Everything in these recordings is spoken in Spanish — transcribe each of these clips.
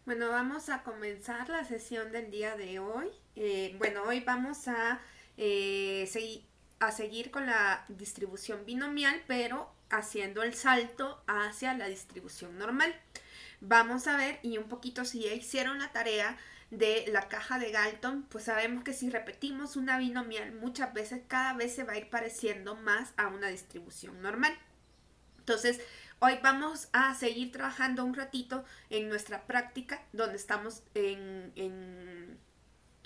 Bueno, vamos a comenzar la sesión del día de hoy. Hoy vamos a seguir con la distribución binomial, pero haciendo el salto hacia la distribución normal. Vamos a ver, y un poquito si ya hicieron la tarea de la caja de Galton, pues sabemos que si repetimos una binomial muchas veces, cada vez se va a ir pareciendo más a una distribución normal. Entonces, hoy vamos a seguir trabajando un ratito en nuestra práctica, donde estamos en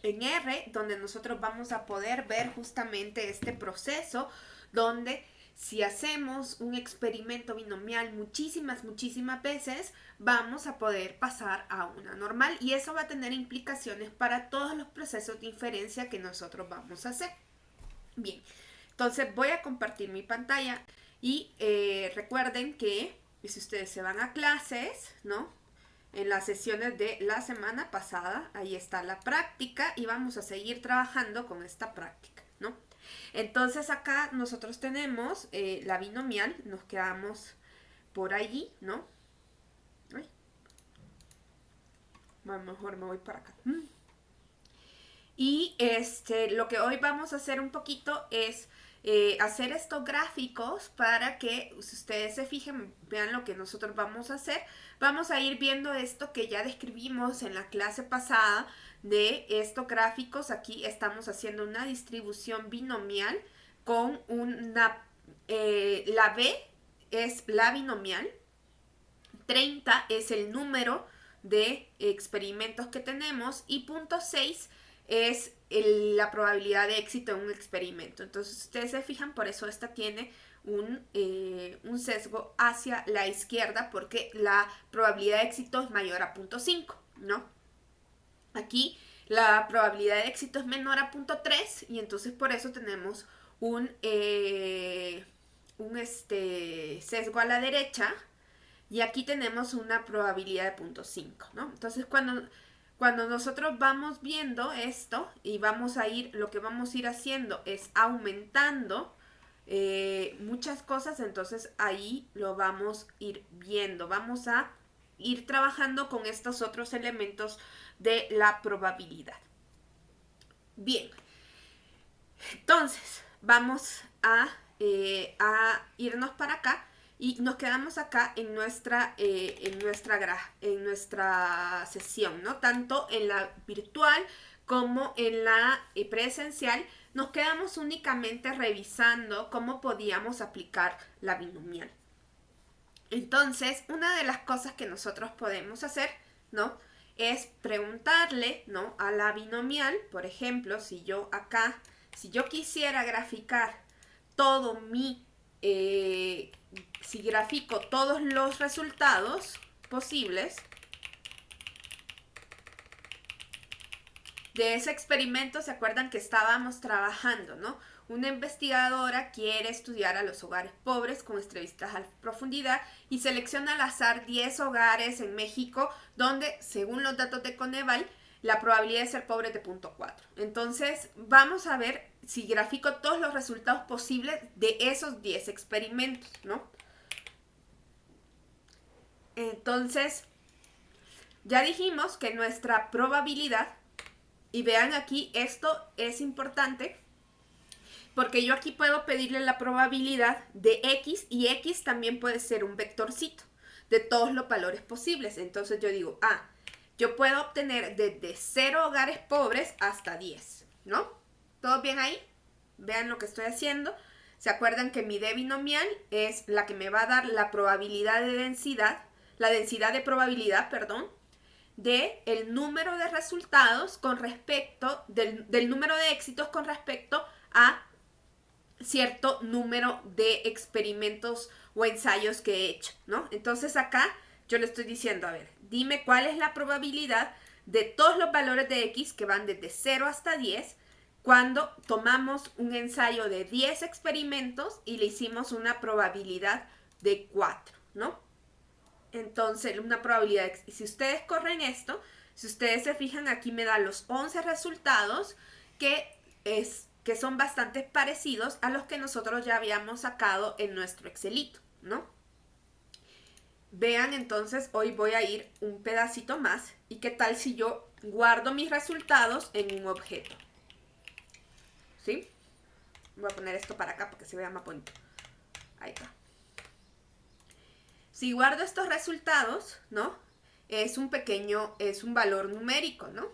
R, donde nosotros vamos a poder ver justamente este proceso, donde si hacemos un experimento binomial muchísimas veces, vamos a poder pasar a una normal y eso va a tener implicaciones para todos los procesos de inferencia que nosotros vamos a hacer. Bien, entonces voy a compartir mi pantalla y recuerden que si ustedes se van a clases, ¿no? En las sesiones de la semana pasada, ahí está la práctica y vamos a seguir trabajando con esta práctica, ¿no? Entonces acá nosotros tenemos la binomial, nos quedamos por allí, ¿no? Ay, mejor me voy para acá. Y lo que hoy vamos a hacer un poquito es hacer estos gráficos para que ustedes se fijen, vean lo que nosotros vamos a hacer. Vamos a ir viendo esto que ya describimos en la clase pasada de estos gráficos. Aquí estamos haciendo una distribución binomial con la B es la binomial, 30 es el número de experimentos que tenemos y .6 es la probabilidad de éxito en un experimento. Entonces, ustedes se fijan, por eso esta tiene un sesgo hacia la izquierda porque la probabilidad de éxito es mayor a 0.5, ¿no? Aquí la probabilidad de éxito es menor a 0.3 y entonces por eso tenemos un sesgo a la derecha y aquí tenemos una probabilidad de 0.5, ¿no? Entonces cuando nosotros vamos viendo esto y vamos a ir, lo que vamos a ir haciendo es aumentando muchas cosas, entonces ahí lo vamos a ir viendo. Vamos a ir trabajando con estos otros elementos de la probabilidad. Bien, entonces vamos a irnos para acá y nos quedamos acá en nuestra sesión, ¿no? Tanto en la virtual como en la presencial, nos quedamos únicamente revisando cómo podíamos aplicar la binomial. Entonces, una de las cosas que nosotros podemos hacer, ¿no? Es preguntarle, ¿no? A la binomial, por ejemplo, si yo quisiera graficar todo si grafico todos los resultados posibles de ese experimento, se acuerdan que estábamos trabajando, ¿no? Una investigadora quiere estudiar a los hogares pobres con entrevistas a profundidad y selecciona al azar 10 hogares en México donde, según los datos de Coneval, la probabilidad de ser pobre es de 0.4. Entonces, vamos a ver si grafico todos los resultados posibles de esos 10 experimentos, ¿no? Entonces, ya dijimos que nuestra probabilidad, y vean aquí, esto es importante, porque yo aquí puedo pedirle la probabilidad de X y X también puede ser un vectorcito de todos los valores posibles. Entonces yo digo, yo puedo obtener desde 0 hogares pobres hasta 10, ¿no? ¿Todo bien ahí? Vean lo que estoy haciendo. ¿Se acuerdan que mi D binomial es la que me va a dar la probabilidad de densidad, la densidad de probabilidad, perdón, de el número de resultados con respecto, del número de éxitos con respecto a cierto número de experimentos o ensayos que he hecho, ¿no? Entonces acá yo le estoy diciendo, a ver, dime cuál es la probabilidad de todos los valores de X que van desde 0 hasta 10 cuando tomamos un ensayo de 10 experimentos y le hicimos una probabilidad de 4, ¿no? Entonces, una probabilidad, si ustedes corren esto, si ustedes se fijan, aquí me da los 11 resultados que son bastante parecidos a los que nosotros ya habíamos sacado en nuestro Excelito, ¿no? vean, entonces hoy voy a ir un pedacito más. ¿Y qué tal si yo guardo mis resultados en un objeto? ¿Sí? Voy a poner esto para acá para que se vea más bonito. Ahí está. Si guardo estos resultados, ¿no? Es un valor numérico, ¿no?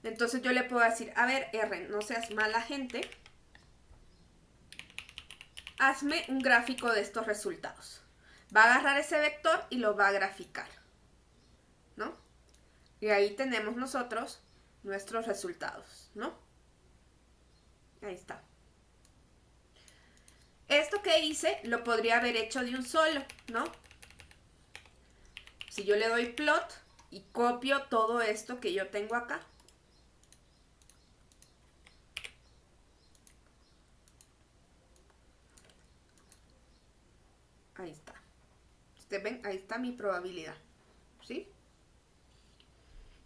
Entonces yo le puedo decir, a ver, R, no seas mala gente. Hazme un gráfico de estos resultados. Va a agarrar ese vector y lo va a graficar, ¿no? Y ahí tenemos nosotros nuestros resultados, ¿no? Ahí está. Esto que hice lo podría haber hecho de un solo, ¿no? Si yo le doy plot y copio todo esto que yo tengo acá. Ahí está. Ustedes ven, ahí está mi probabilidad, ¿sí?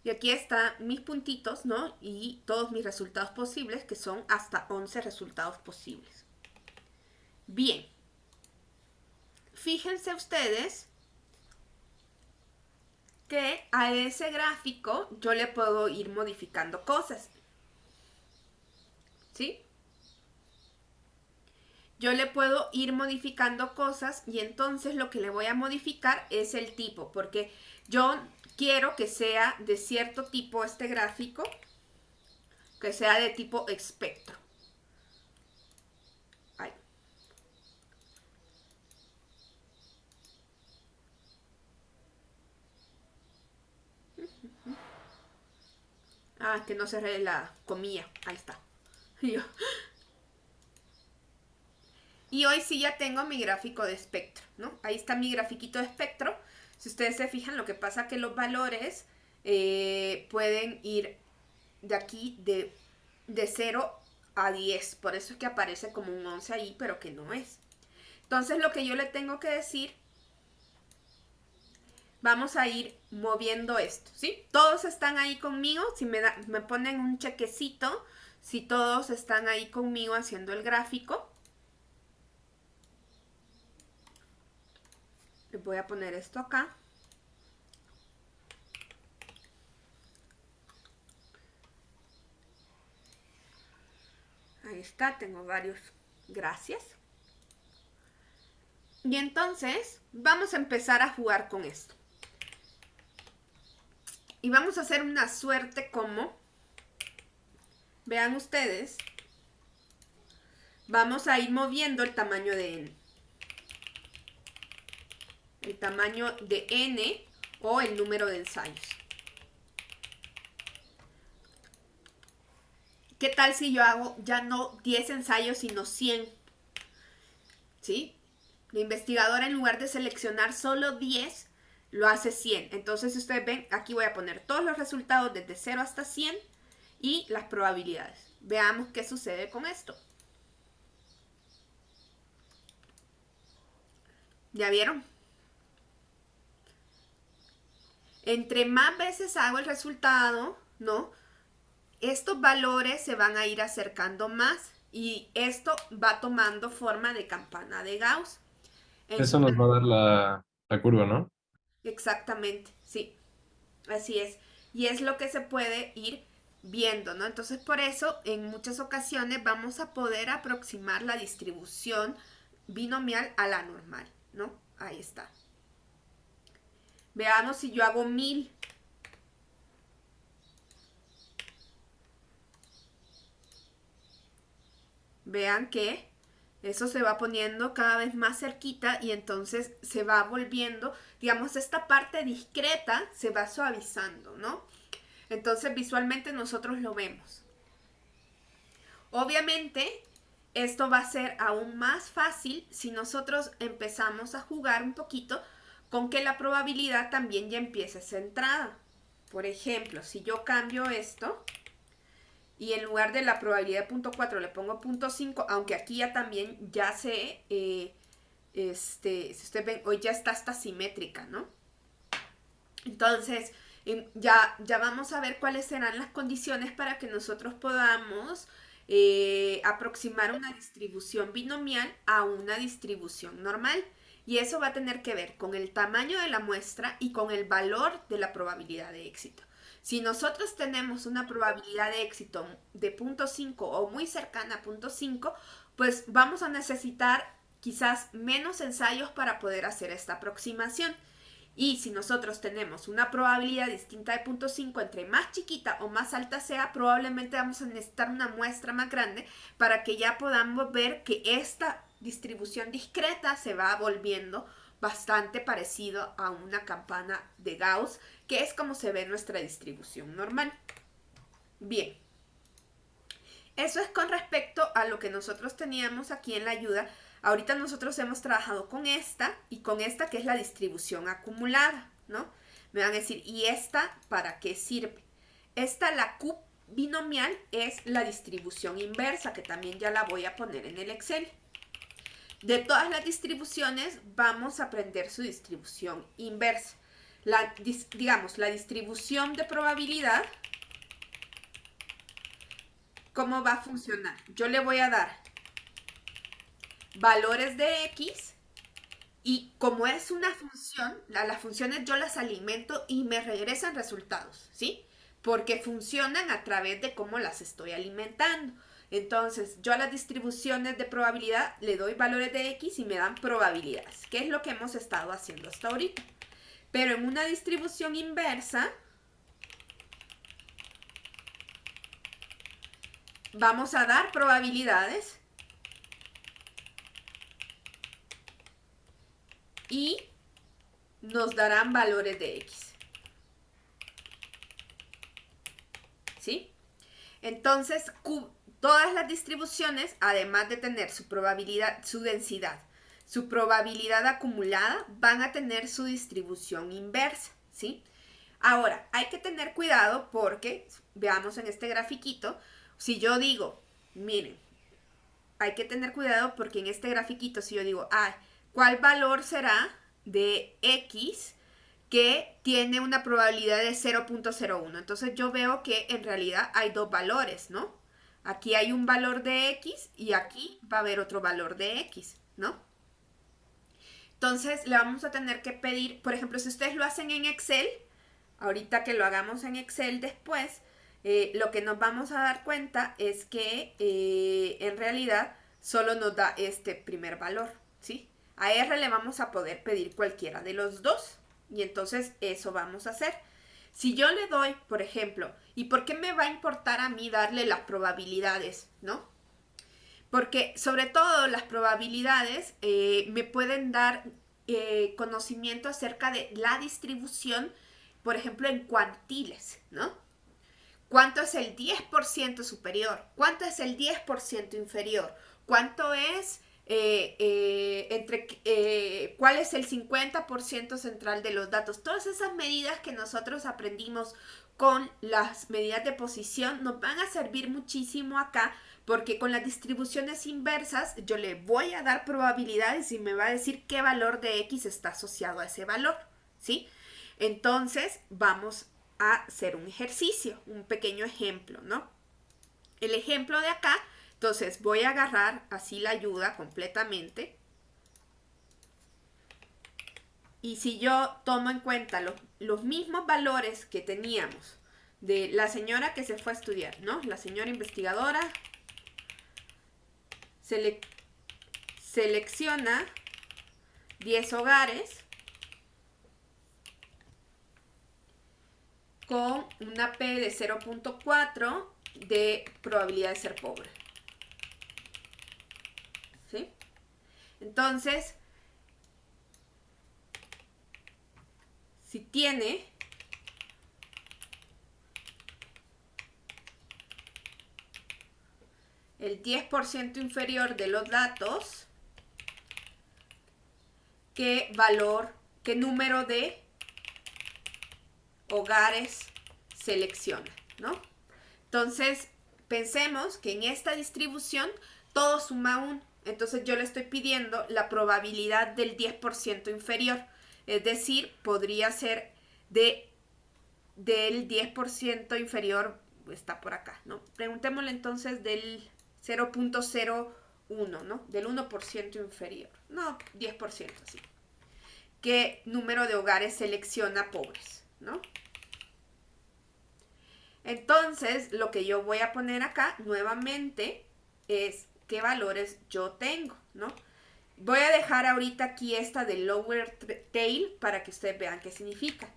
Y aquí están mis puntitos, ¿no? Y todos mis resultados posibles, que son hasta 11 resultados posibles. Bien. Fíjense ustedes que a ese gráfico yo le puedo ir modificando cosas, ¿sí? Yo le puedo ir modificando cosas y entonces lo que le voy a modificar es el tipo, porque yo quiero que sea de cierto tipo este gráfico, que sea de tipo espectro. Ahí. Ah, que no cerré la comilla. Ahí está. Y hoy sí ya tengo mi gráfico de espectro, ¿no? Ahí está mi grafiquito de espectro. Si ustedes se fijan, lo que pasa es que los valores pueden ir de aquí de 0 a 10. Por eso es que aparece como un 11 ahí, pero que no es. Entonces lo que yo le tengo que decir, vamos a ir moviendo esto, ¿sí? Todos están ahí conmigo. Si me ponen un chequecito, si todos están ahí conmigo haciendo el gráfico. Les voy a poner esto acá. Ahí está, tengo varios. Gracias. Y entonces vamos a empezar a jugar con esto. Y vamos a hacer una suerte como, vean ustedes, vamos a ir moviendo el tamaño de n. El tamaño de n o el número de ensayos. ¿Qué tal si yo hago ya no 10 ensayos, sino 100? ¿Sí? La investigadora, en lugar de seleccionar solo 10, lo hace 100. Entonces, si ustedes ven, aquí voy a poner todos los resultados desde 0 hasta 100 y las probabilidades. Veamos qué sucede con esto. ¿Ya vieron? Entre más veces hago el resultado, ¿no? Estos valores se van a ir acercando más y esto va tomando forma de campana de Gauss. Eso nos va a dar la curva, ¿no? Exactamente, sí, así es. Y es lo que se puede ir viendo, ¿no? Entonces, por eso, en muchas ocasiones vamos a poder aproximar la distribución binomial a la normal, ¿no? Ahí está. Veamos si yo hago 1000. Vean que eso se va poniendo cada vez más cerquita y entonces se va volviendo, digamos, esta parte discreta se va suavizando, ¿no? Entonces visualmente nosotros lo vemos. Obviamente, esto va a ser aún más fácil si nosotros empezamos a jugar un poquito con que la probabilidad también ya empiece centrada. Por ejemplo, si yo cambio esto y en lugar de la probabilidad de 0.4 le pongo 0.5, aunque aquí ya también ya sé, si ustedes ven, hoy ya está hasta simétrica, ¿no? Entonces, ya vamos a ver cuáles serán las condiciones para que nosotros podamos aproximar una distribución binomial a una distribución normal. Y eso va a tener que ver con el tamaño de la muestra y con el valor de la probabilidad de éxito. Si nosotros tenemos una probabilidad de éxito de 0.5 o muy cercana a 0.5, pues vamos a necesitar quizás menos ensayos para poder hacer esta aproximación. Y si nosotros tenemos una probabilidad distinta de 0.5, entre más chiquita o más alta sea, probablemente vamos a necesitar una muestra más grande para que ya podamos ver que esta distribución discreta se va volviendo bastante parecido a una campana de Gauss, que es como se ve nuestra distribución normal. Bien, eso es con respecto a lo que nosotros teníamos aquí en la ayuda. Ahorita nosotros hemos trabajado con esta y con esta que es la distribución acumulada, ¿no? Me van a decir, ¿y esta para qué sirve? Esta, la Q binomial, es la distribución inversa, que también ya la voy a poner en el Excel. De todas las distribuciones, vamos a aprender su distribución inversa. Digamos, la distribución de probabilidad, ¿cómo va a funcionar? Yo le voy a dar valores de X y como es una función, las funciones yo las alimento y me regresan resultados, ¿sí? Porque funcionan a través de cómo las estoy alimentando. Entonces, yo a las distribuciones de probabilidad le doy valores de X y me dan probabilidades, que es lo que hemos estado haciendo hasta ahorita. Pero en una distribución inversa, vamos a dar probabilidades y nos darán valores de X. ¿Sí? Entonces, todas las distribuciones, además de tener su probabilidad, su densidad, su probabilidad acumulada, van a tener su distribución inversa, ¿sí? Ahora, hay que tener cuidado porque, veamos en este grafiquito, si yo digo, miren, hay que tener cuidado porque en este grafiquito, si yo digo, ¿cuál valor será de X que tiene una probabilidad de 0.01? Entonces yo veo que en realidad hay dos valores, ¿no? Aquí hay un valor de X y aquí va a haber otro valor de X, ¿no? Entonces le vamos a tener que pedir, por ejemplo, si ustedes lo hacen en Excel, ahorita que lo hagamos en Excel después, lo que nos vamos a dar cuenta es que en realidad solo nos da este primer valor, ¿sí? A R le vamos a poder pedir cualquiera de los dos y entonces eso vamos a hacer. Si yo le doy, por ejemplo, ¿y por qué me va a importar a mí darle las probabilidades, no? Porque sobre todo las probabilidades me pueden dar conocimiento acerca de la distribución, por ejemplo, en cuantiles, ¿no? ¿Cuánto es el 10% superior? ¿Cuánto es el 10% inferior? ¿Cuánto es cuál es el 50% central de los datos? Todas esas medidas que nosotros aprendimos con las medidas de posición nos van a servir muchísimo acá, porque con las distribuciones inversas yo le voy a dar probabilidades y me va a decir qué valor de X está asociado a ese valor, ¿sí? Entonces vamos a hacer un ejercicio, un pequeño ejemplo, ¿no? El ejemplo de acá, entonces voy a agarrar así la ayuda completamente. Y si yo tomo en cuenta los mismos valores que teníamos de la señora que se fue a estudiar, ¿no? La señora investigadora selecciona 10 hogares con una P de 0.4 de probabilidad de ser pobre. ¿Sí? Entonces, si tiene el 10% inferior de los datos, ¿qué número de hogares selecciona, ¿no? Entonces, pensemos que en esta distribución todo suma 1. Entonces yo le estoy pidiendo la probabilidad del 10% inferior. Es decir, podría ser del 10% inferior, está por acá, ¿no? Preguntémosle entonces del 0.01, ¿no? Del 1% inferior. No, 10%, sí. qué número de hogares selecciona pobres, ¿no? Entonces, lo que yo voy a poner acá nuevamente es qué valores yo tengo, ¿no? Voy a dejar ahorita aquí esta de lower tail para que ustedes vean qué significa.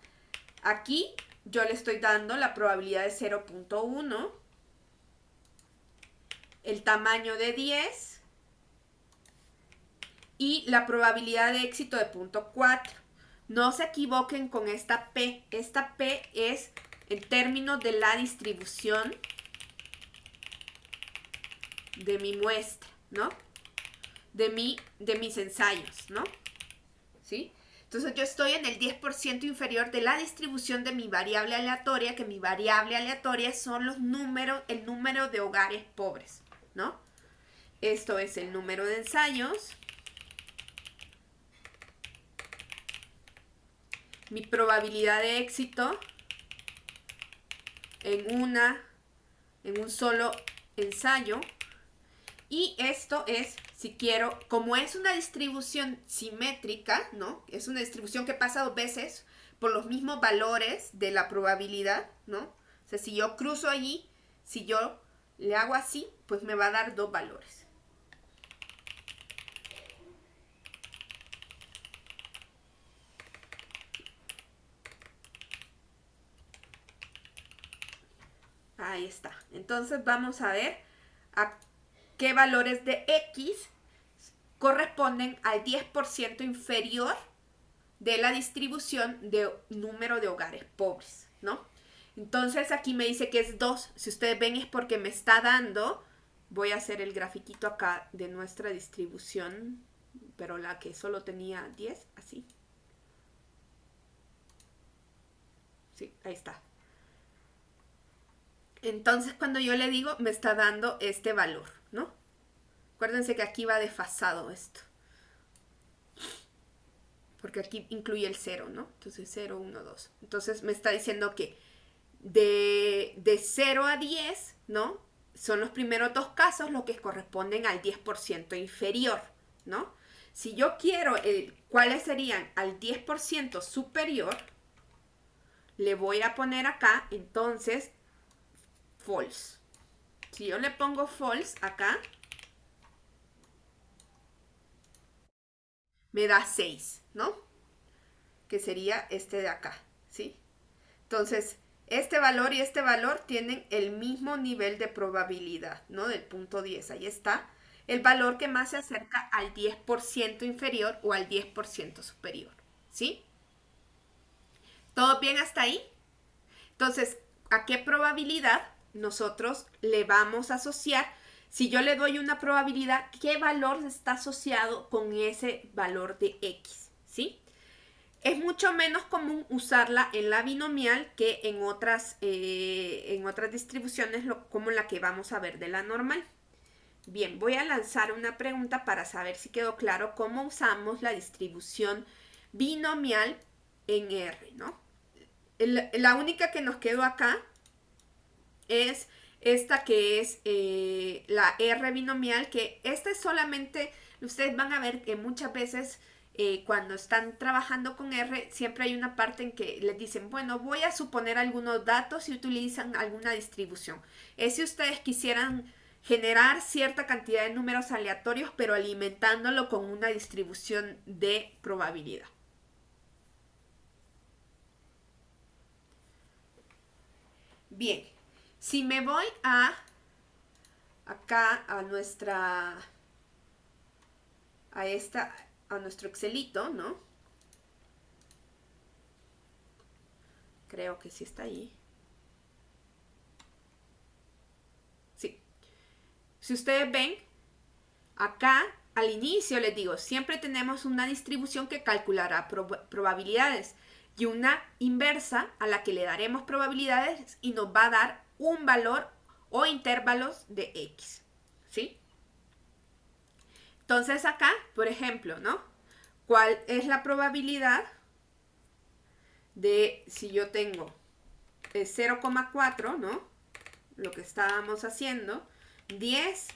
Aquí yo le estoy dando la probabilidad de 0.1, el tamaño de 10 y la probabilidad de éxito de 0.4. No se equivoquen con esta P. Esta P es en términos de la distribución de mi muestra, ¿no? De mis ensayos, ¿no? ¿Sí? Entonces yo estoy en el 10% inferior de la distribución de mi variable aleatoria, que mi variable aleatoria son el número de hogares pobres, ¿no? Esto es el número de ensayos. Mi probabilidad de éxito en un solo ensayo. Y esto es, si quiero, como es una distribución simétrica, ¿no? Es una distribución que pasa 2 veces por los mismos valores de la probabilidad, ¿no? O sea, si yo cruzo allí, si yo le hago así, pues me va a dar 2 valores. Ahí está. Entonces vamos a ver a qué valores de X corresponden al 10% inferior de la distribución de número de hogares pobres, ¿no? Entonces aquí me dice que es 2. Si ustedes ven es porque me está dando, voy a hacer el grafiquito acá de nuestra distribución, pero la que solo tenía 10, así. Sí, ahí está. Entonces cuando yo le digo, me está dando este valor, ¿no? Acuérdense que aquí va desfasado esto. Porque aquí incluye el 0, ¿no? Entonces 0, 1, 2. Entonces me está diciendo que de 0 a 10, ¿no? Son los primeros 2 casos los que corresponden al 10% inferior, ¿no? Si yo quiero cuáles serían al 10% superior, le voy a poner acá, entonces, false. Si yo le pongo false acá, me da 6, ¿no? Que sería este de acá, ¿sí? Entonces, este valor y este valor tienen el mismo nivel de probabilidad, ¿no? Del punto 10, ahí está. El valor que más se acerca al 10% inferior o al 10% superior, ¿sí? ¿Todo bien hasta ahí? Entonces, ¿a qué probabilidad nosotros le vamos a asociar? Si yo le doy una probabilidad, ¿qué valor está asociado con ese valor de X? ¿Sí? Es mucho menos común usarla en la binomial que en otras distribuciones como la que vamos a ver de la normal. Bien, voy a lanzar una pregunta para saber si quedó claro cómo usamos la distribución binomial en R, ¿no? La única que nos quedó acá es esta que es la R binomial, que esta es solamente, ustedes van a ver que muchas veces cuando están trabajando con R, siempre hay una parte en que les dicen, bueno, voy a suponer algunos datos y utilizan alguna distribución. Es si ustedes quisieran generar cierta cantidad de números aleatorios, pero alimentándolo con una distribución de probabilidad. Bien, si me voy acá a nuestro Excelito, ¿no? Creo que sí está ahí. Sí. Si ustedes ven, acá al inicio les digo, siempre tenemos una distribución que calculará probabilidades y una inversa a la que le daremos probabilidades y nos va a dar un valor o intervalos de X, ¿sí? Entonces acá, por ejemplo, ¿no? ¿Cuál es la probabilidad de si yo tengo 0,4, ¿no? Lo que estábamos haciendo, 10,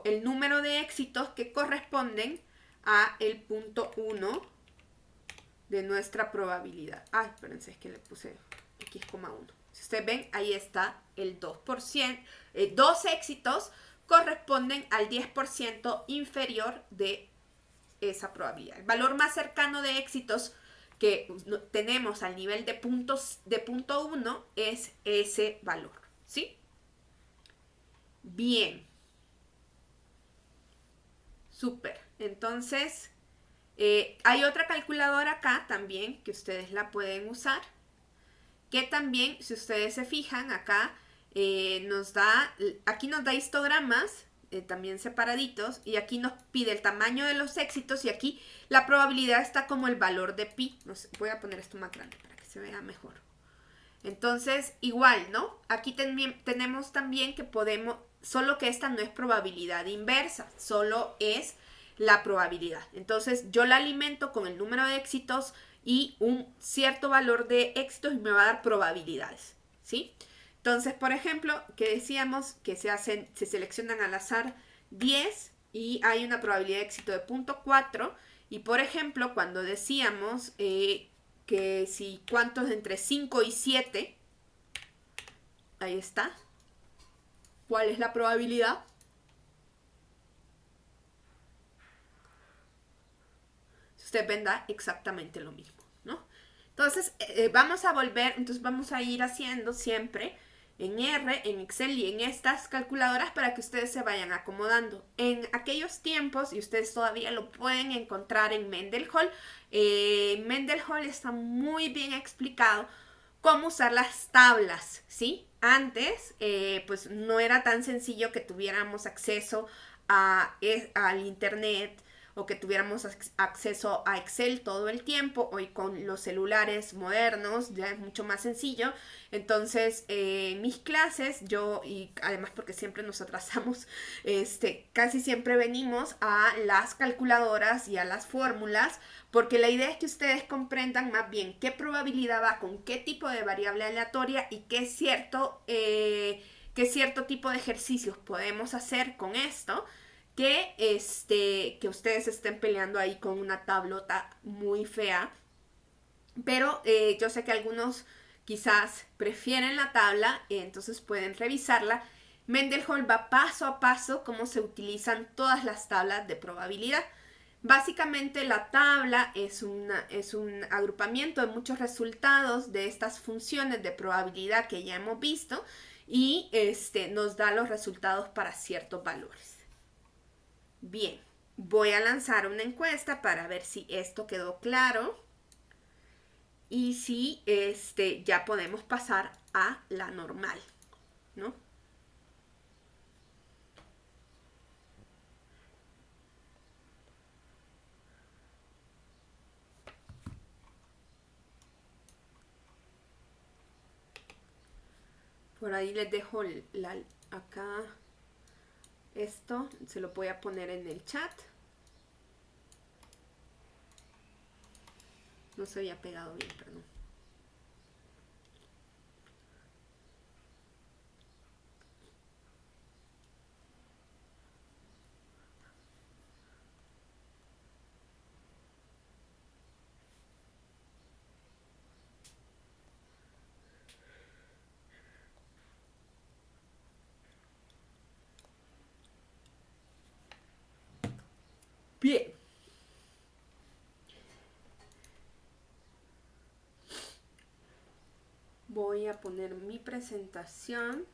el número de éxitos que corresponden a el punto 1 de nuestra probabilidad. Ay, espérense, es que le puse X,1. Si ustedes ven, ahí está el 2%. Dos éxitos corresponden al 10% inferior de esa probabilidad. El valor más cercano de éxitos que tenemos al nivel de punto 1 es ese valor, ¿sí? Bien. Súper. Entonces, hay otra calculadora acá también que ustedes la pueden usar. Que también, si ustedes se fijan, acá aquí nos da histogramas, también separaditos, y aquí nos pide el tamaño de los éxitos, y aquí la probabilidad está como el valor de pi. No sé, voy a poner esto más grande para que se vea mejor. Entonces, igual, ¿no? Aquí tenemos también que podemos, solo que esta no es probabilidad inversa, solo es la probabilidad. Entonces, yo la alimento con el número de éxitos y un cierto valor de éxitos y me va a dar probabilidades, ¿sí? Entonces, por ejemplo, que decíamos que se seleccionan al azar 10 y hay una probabilidad de éxito de 0.4. Y, por ejemplo, cuando decíamos que si cuántos entre 5 y 7, ahí está. ¿Cuál es la probabilidad? Si usted ven, da exactamente lo mismo, ¿no? Entonces, vamos a ir haciendo siempre en R, en Excel y en estas calculadoras para que ustedes se vayan acomodando. En aquellos tiempos, y ustedes todavía lo pueden encontrar en Mendenhall, Mendenhall está muy bien explicado cómo usar las tablas, ¿sí? Antes, pues no era tan sencillo que tuviéramos acceso al internet o que tuviéramos acceso a Excel todo el tiempo. Hoy con los celulares modernos ya es mucho más sencillo. Entonces, mis clases, y además porque siempre nos atrasamos, casi siempre venimos a las calculadoras y a las fórmulas, porque la idea es que ustedes comprendan más bien qué probabilidad va con qué tipo de variable aleatoria y qué cierto tipo de ejercicios podemos hacer con esto, que ustedes estén peleando ahí con una tablota muy fea. Pero yo sé que algunos quizás prefieren la tabla, entonces pueden revisarla. Mendenhall va paso a paso cómo se utilizan todas las tablas de probabilidad. Básicamente la tabla es un agrupamiento de muchos resultados de estas funciones de probabilidad que ya hemos visto y nos da los resultados para ciertos valores. Bien, voy a lanzar una encuesta para ver si esto quedó claro y si ya podemos pasar a la normal, ¿no? Por ahí les dejo acá esto, se lo voy a poner en el chat. No se había pegado bien, perdón. Bien. Voy a poner mi presentación.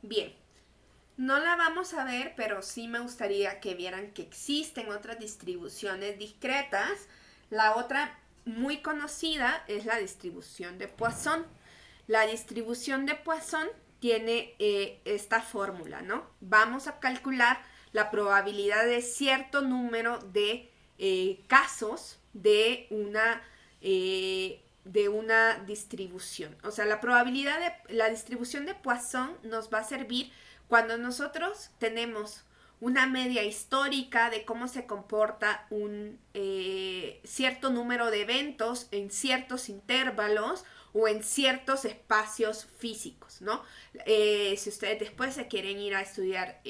Bien. No la vamos a ver, pero sí me gustaría que vieran que existen otras distribuciones discretas. La otra muy conocida es la distribución de Poisson. La distribución de Poisson tiene esta fórmula, ¿no? Vamos a calcular la probabilidad de cierto número de casos de una distribución. O sea, la distribución de Poisson nos va a servir cuando nosotros tenemos una media histórica de cómo se comporta un cierto número de eventos en ciertos intervalos o en ciertos espacios físicos, ¿no? Si ustedes después se quieren ir a estudiar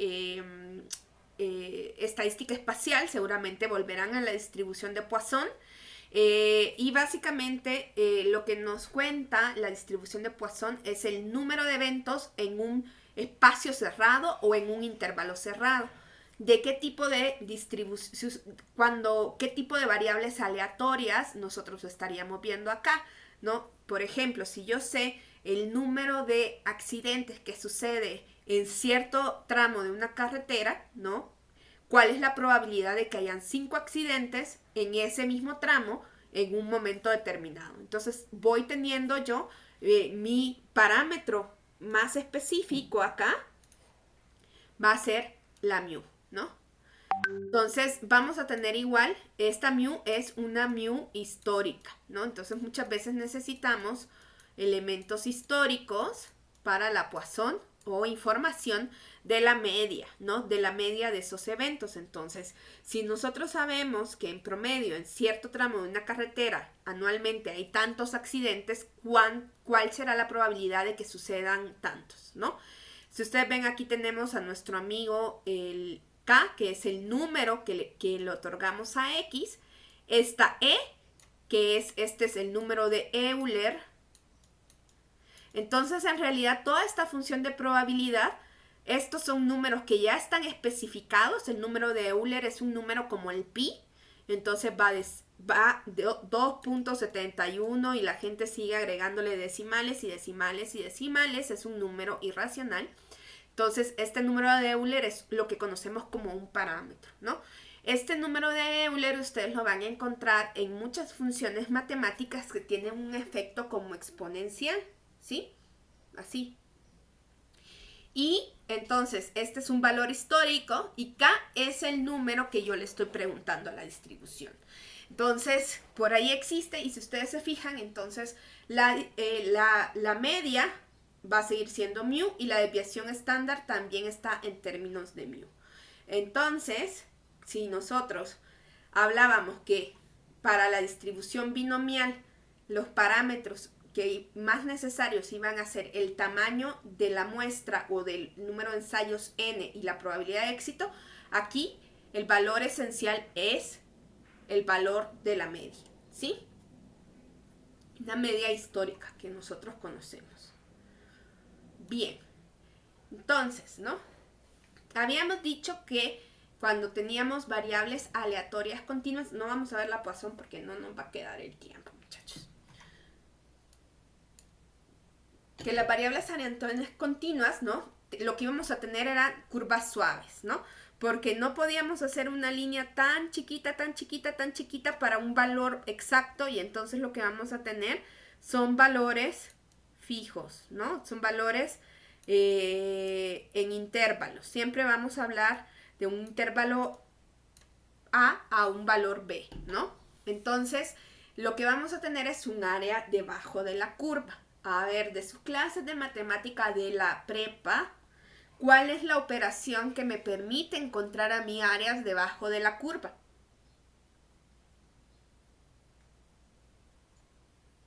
estadística espacial, seguramente volverán a la distribución de Poisson. Y básicamente lo que nos cuenta la distribución de Poisson es el número de eventos en un espacio cerrado o en un intervalo cerrado. De qué tipo de distribución, qué tipo de variables aleatorias nosotros estaríamos viendo acá, ¿no? Por ejemplo, si yo sé el número de accidentes que sucede en cierto tramo de una carretera, ¿no? ¿Cuál es la probabilidad de que hayan 5 accidentes en ese mismo tramo en un momento determinado? Entonces voy teniendo yo mi parámetro más específico acá va a ser la mu, ¿no? Entonces vamos a tener igual, esta mu es una mu histórica, ¿no? Entonces muchas veces necesitamos elementos históricos para la Poisson o información de la media, ¿no? De la media de esos eventos. Entonces, si nosotros sabemos que en promedio en cierto tramo de una carretera anualmente hay tantos accidentes, ¿cuál será la probabilidad de que sucedan tantos, ¿no? Si ustedes ven, aquí tenemos a nuestro amigo el K, que es el número que le otorgamos a X. Esta E, que este es el número de Euler. Entonces, en realidad, toda esta función de probabilidad, estos son números que ya están especificados. El número de Euler es un número como el pi. Entonces va de 2.71 y la gente sigue agregándole decimales y decimales y decimales. Es un número irracional. Entonces, este número de Euler es lo que conocemos como un parámetro, ¿no? Este número de Euler ustedes lo van a encontrar en muchas funciones matemáticas que tienen un efecto como exponencial, ¿sí? Así. Y entonces, este es un valor histórico y K es el número que yo le estoy preguntando a la distribución. Entonces, por ahí existe, y si ustedes se fijan, entonces la media va a seguir siendo mu y la desviación estándar también está en términos de mu. Entonces, si nosotros hablábamos que para la distribución binomial los parámetros que más necesarios iban a ser el tamaño de la muestra o del número de ensayos n y la probabilidad de éxito, aquí el valor esencial es el valor de la media, ¿sí? Una media histórica que nosotros conocemos. Bien, entonces, ¿no? Habíamos dicho que cuando teníamos variables aleatorias continuas, no vamos a ver la Poisson porque no nos va a quedar el tiempo, muchachos. Que las variables aleatorias continuas, ¿no? Lo que íbamos a tener eran curvas suaves, ¿no? Porque no podíamos hacer una línea tan chiquita, tan chiquita, tan chiquita para un valor exacto, y entonces lo que vamos a tener son valores fijos, ¿no? Son valores en intervalos. Siempre vamos a hablar de un intervalo a un valor B, ¿no? Entonces, lo que vamos a tener es un área debajo de la curva. A ver, de sus clases de matemática de la prepa, ¿cuál es la operación que me permite encontrar a mí áreas debajo de la curva?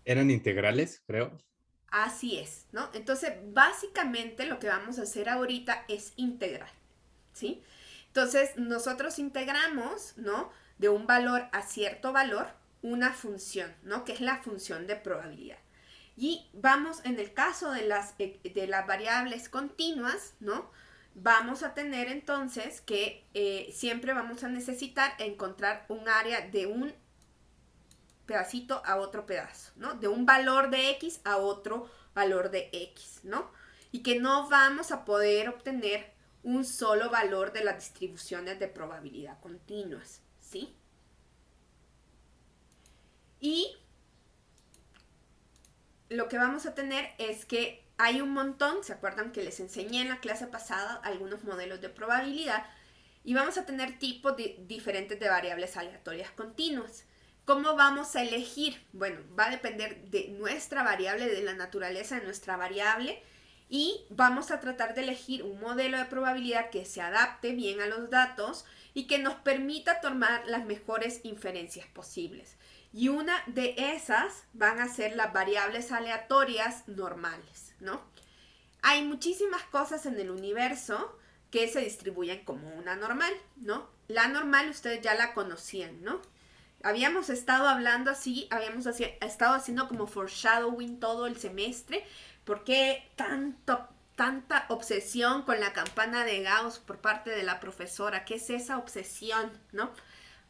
Eran integrales, creo. Así es, ¿no? Entonces, básicamente lo que vamos a hacer ahorita es integrar, ¿sí? Entonces, nosotros integramos, ¿no? De un valor a cierto valor, una función, ¿no? Que es la función de probabilidad. Y vamos, en el caso de las variables continuas, ¿no? Vamos a tener entonces que siempre vamos a necesitar encontrar un área de un pedacito a otro pedazo, ¿no? De un valor de X a otro valor de X, ¿no? Y que no vamos a poder obtener un solo valor de las distribuciones de probabilidad continuas, ¿sí? Y lo que vamos a tener es que hay un montón, ¿se acuerdan que les enseñé en la clase pasada algunos modelos de probabilidad? Y vamos a tener tipos diferentes de variables aleatorias continuas. ¿Cómo vamos a elegir? Bueno, va a depender de nuestra variable, de la naturaleza de nuestra variable y vamos a tratar de elegir un modelo de probabilidad que se adapte bien a los datos y que nos permita tomar las mejores inferencias posibles. Y una de esas van a ser las variables aleatorias normales, ¿no? Hay muchísimas cosas en el universo que se distribuyen como una normal, ¿no? La normal ustedes ya la conocían, ¿no? Habíamos estado hablando así, estado haciendo como foreshadowing todo el semestre. ¿Por qué tanta obsesión con la campana de Gauss por parte de la profesora? ¿Qué es esa obsesión, no?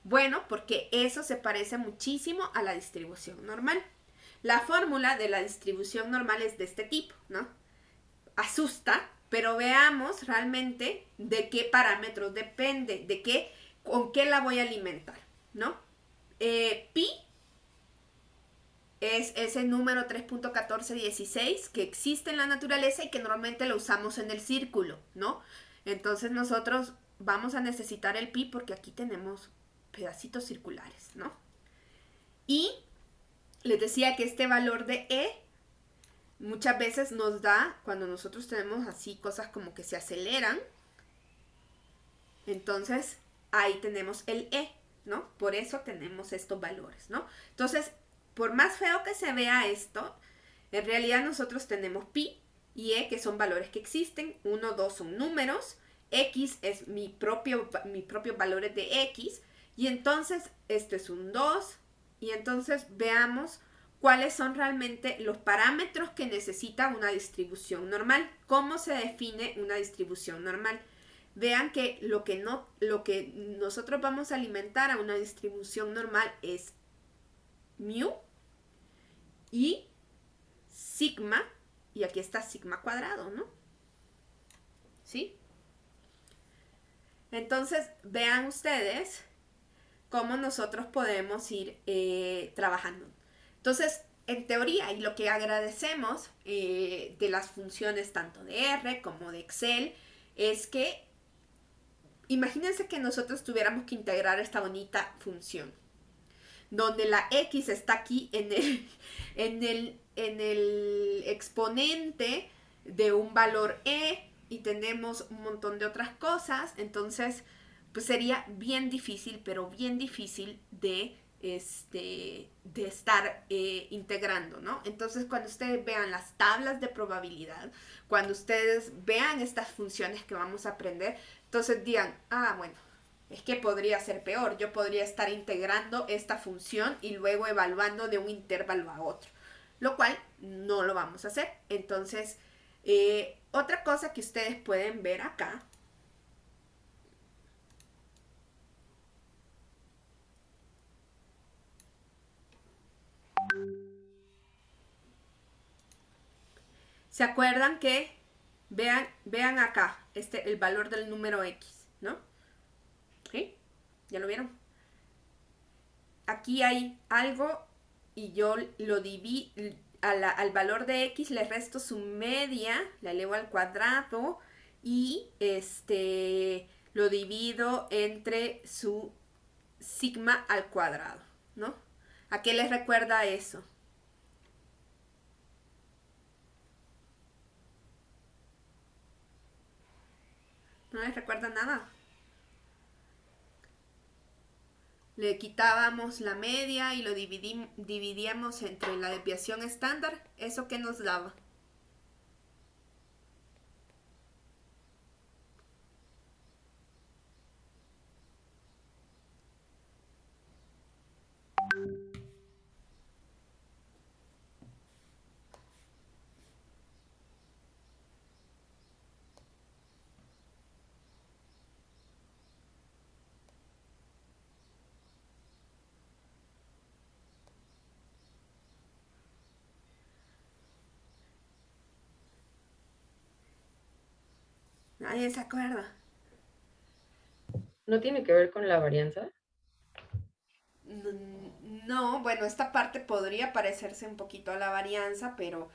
Bueno, porque eso se parece muchísimo a la distribución normal. La fórmula de la distribución normal es de este tipo, ¿no? Asusta, pero veamos realmente de qué parámetros depende, con qué la voy a alimentar, ¿no? Pi es ese número 3.1416 que existe en la naturaleza y que normalmente lo usamos en el círculo, ¿no? Entonces nosotros vamos a necesitar el pi porque aquí tenemos pedacitos circulares, ¿no? Y les decía que este valor de e muchas veces nos da, cuando nosotros tenemos así cosas como que se aceleran, entonces ahí tenemos el e, ¿no? Por eso tenemos estos valores, ¿no? Entonces, por más feo que se vea esto, en realidad nosotros tenemos pi y e, que son valores que existen. 1, 2 son números, x es mis propios valores de x, y entonces esto es un 2, y entonces veamos cuáles son realmente los parámetros que necesita una distribución normal. ¿Cómo se define una distribución normal? Vean que lo que nosotros vamos a alimentar a una distribución normal es mu y sigma, y aquí está sigma cuadrado, ¿no? ¿Sí? Entonces, vean ustedes cómo nosotros podemos ir trabajando. Entonces, en teoría, y lo que agradecemos de las funciones tanto de R como de Excel, es que imagínense que nosotros tuviéramos que integrar esta bonita función, donde la x está aquí en el exponente de un valor e, y tenemos un montón de otras cosas. Entonces, pues sería bien difícil, pero bien difícil de estar integrando, ¿no? Entonces, cuando ustedes vean las tablas de probabilidad, cuando ustedes vean estas funciones que vamos a aprender, entonces digan, bueno, es que podría ser peor. Yo podría estar integrando esta función y luego evaluando de un intervalo a otro, lo cual no lo vamos a hacer. Entonces, otra cosa que ustedes pueden ver acá ¿se acuerdan que vean acá el valor del número x, ¿no? ¿Sí? ¿Ya lo vieron? Aquí hay algo y yo lo divido al valor de x, le resto su media, la elevo al cuadrado y lo divido entre su sigma al cuadrado, ¿no? ¿A qué les recuerda eso? ¿No les recuerda nada? Le quitábamos la media y lo dividíamos entre la desviación estándar. ¿Eso qué nos daba? Nadie se acuerda. ¿No tiene que ver con la varianza? No, bueno, esta parte podría parecerse un poquito a la varianza, pero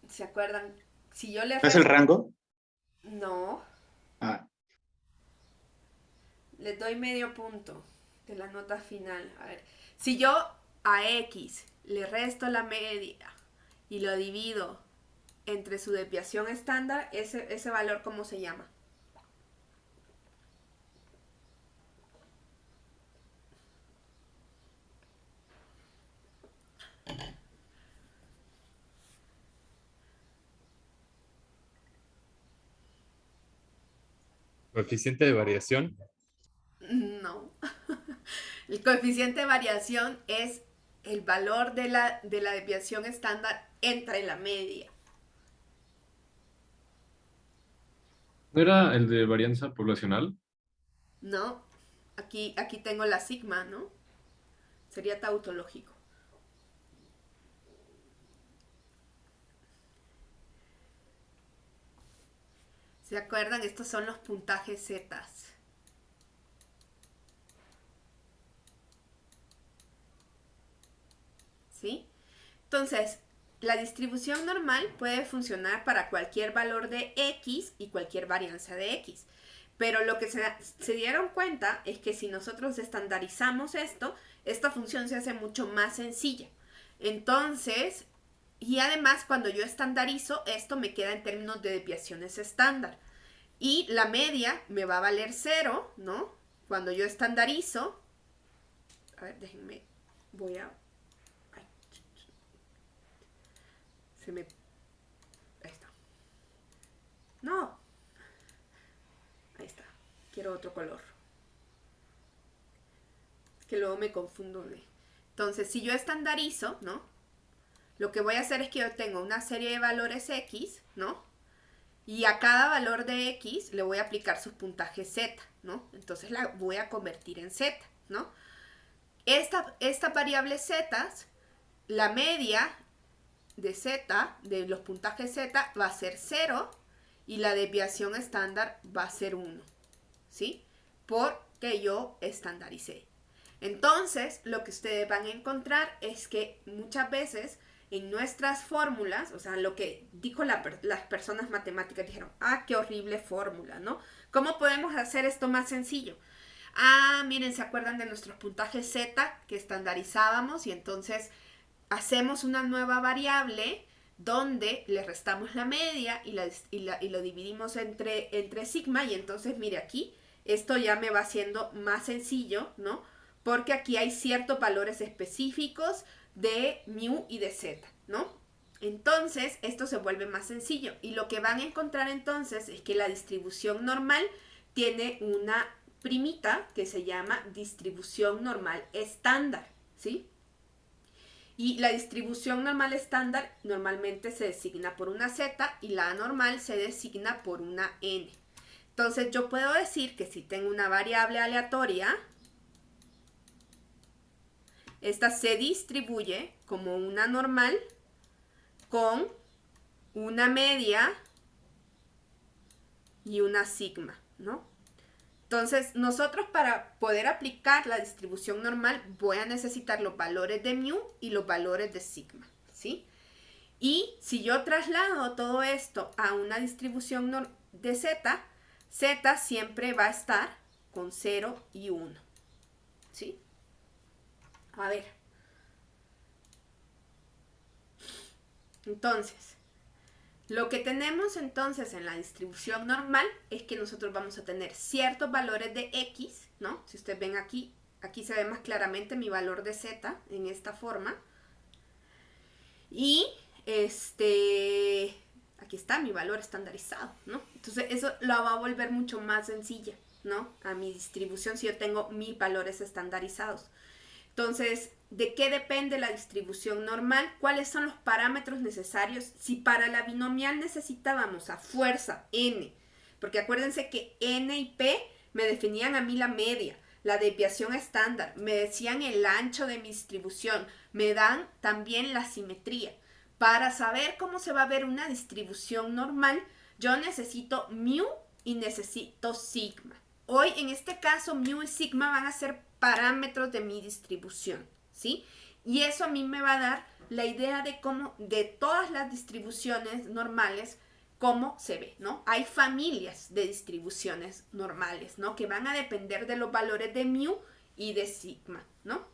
¿se acuerdan? Si yo le ¿No es el rango? No, Ah, le doy medio punto de la nota final. A ver, si yo a x le resto la media y lo divido entre su desviación estándar, ese valor, ¿cómo se llama? Coeficiente de variación. No. El coeficiente de variación es el valor de la desviación estándar entre la media. ¿No era el de varianza poblacional? ¿No? Aquí tengo la sigma, ¿no? Sería tautológico. ¿Se acuerdan? Estos son los puntajes zetas. ¿Sí? Entonces, la distribución normal puede funcionar para cualquier valor de X y cualquier varianza de X. Pero lo que se dieron cuenta es que si nosotros estandarizamos esto, esta función se hace mucho más sencilla. Entonces, y además cuando yo estandarizo, esto me queda en términos de desviaciones estándar. Y la media me va a valer 0, ¿no? Cuando yo estandarizo, a ver, déjenme, voy a... Ay, se me... Ahí está. No. Ahí está. Quiero otro color. Es que luego me confundo. Entonces, si yo estandarizo, ¿no? Lo que voy a hacer es que yo tengo una serie de valores X, ¿no? Y a cada valor de X le voy a aplicar sus puntajes Z, ¿no? Entonces la voy a convertir en Z, ¿no? Esta variable Z, la media de Z, de los puntajes Z, va a ser 0 y la desviación estándar va a ser 1, ¿sí? Porque yo estandaricé. Entonces, lo que ustedes van a encontrar es que muchas veces en nuestras fórmulas, o sea, lo que dijo las personas matemáticas, dijeron, ah, qué horrible fórmula, ¿no? ¿Cómo podemos hacer esto más sencillo? Ah, miren, ¿se acuerdan de nuestros puntajes Z que estandarizábamos? Y entonces hacemos una nueva variable donde le restamos la media y lo dividimos entre sigma. Y entonces, mire aquí, esto ya me va haciendo más sencillo, ¿no? Porque aquí hay ciertos valores específicos de mu y de z, ¿no? Entonces, esto se vuelve más sencillo. Y lo que van a encontrar entonces es que la distribución normal tiene una primita que se llama distribución normal estándar, ¿sí? Y la distribución normal estándar normalmente se designa por una z y la anormal se designa por una n. Entonces, yo puedo decir que si tengo una variable aleatoria, esta se distribuye como una normal con una media y una sigma, ¿no? Entonces, nosotros para poder aplicar la distribución normal voy a necesitar los valores de mu y los valores de sigma, ¿sí? Y si yo traslado todo esto a una distribución de z, z siempre va a estar con 0 y 1, ¿sí? A ver. Entonces, lo que tenemos entonces en la distribución normal es que nosotros vamos a tener ciertos valores de x, ¿no? Si ustedes ven aquí, aquí se ve más claramente mi valor de z en esta forma. Y aquí está mi valor estandarizado, ¿no? Entonces eso lo va a volver mucho más sencilla, ¿no? A mi distribución si yo tengo mis valores estandarizados. Entonces, ¿de qué depende la distribución normal? ¿Cuáles son los parámetros necesarios? Si para la binomial necesitábamos a fuerza n, porque acuérdense que n y p me definían a mí la media, la desviación estándar, me decían el ancho de mi distribución, me dan también la simetría. Para saber cómo se va a ver una distribución normal, yo necesito mu y necesito sigma. Hoy, en este caso, mu y sigma van a ser parámetros de mi distribución, ¿sí? Y eso a mí me va a dar la idea de cómo, de todas las distribuciones normales, cómo se ve, ¿no? Hay familias de distribuciones normales, ¿no? Que van a depender de los valores de mu y de sigma, ¿no?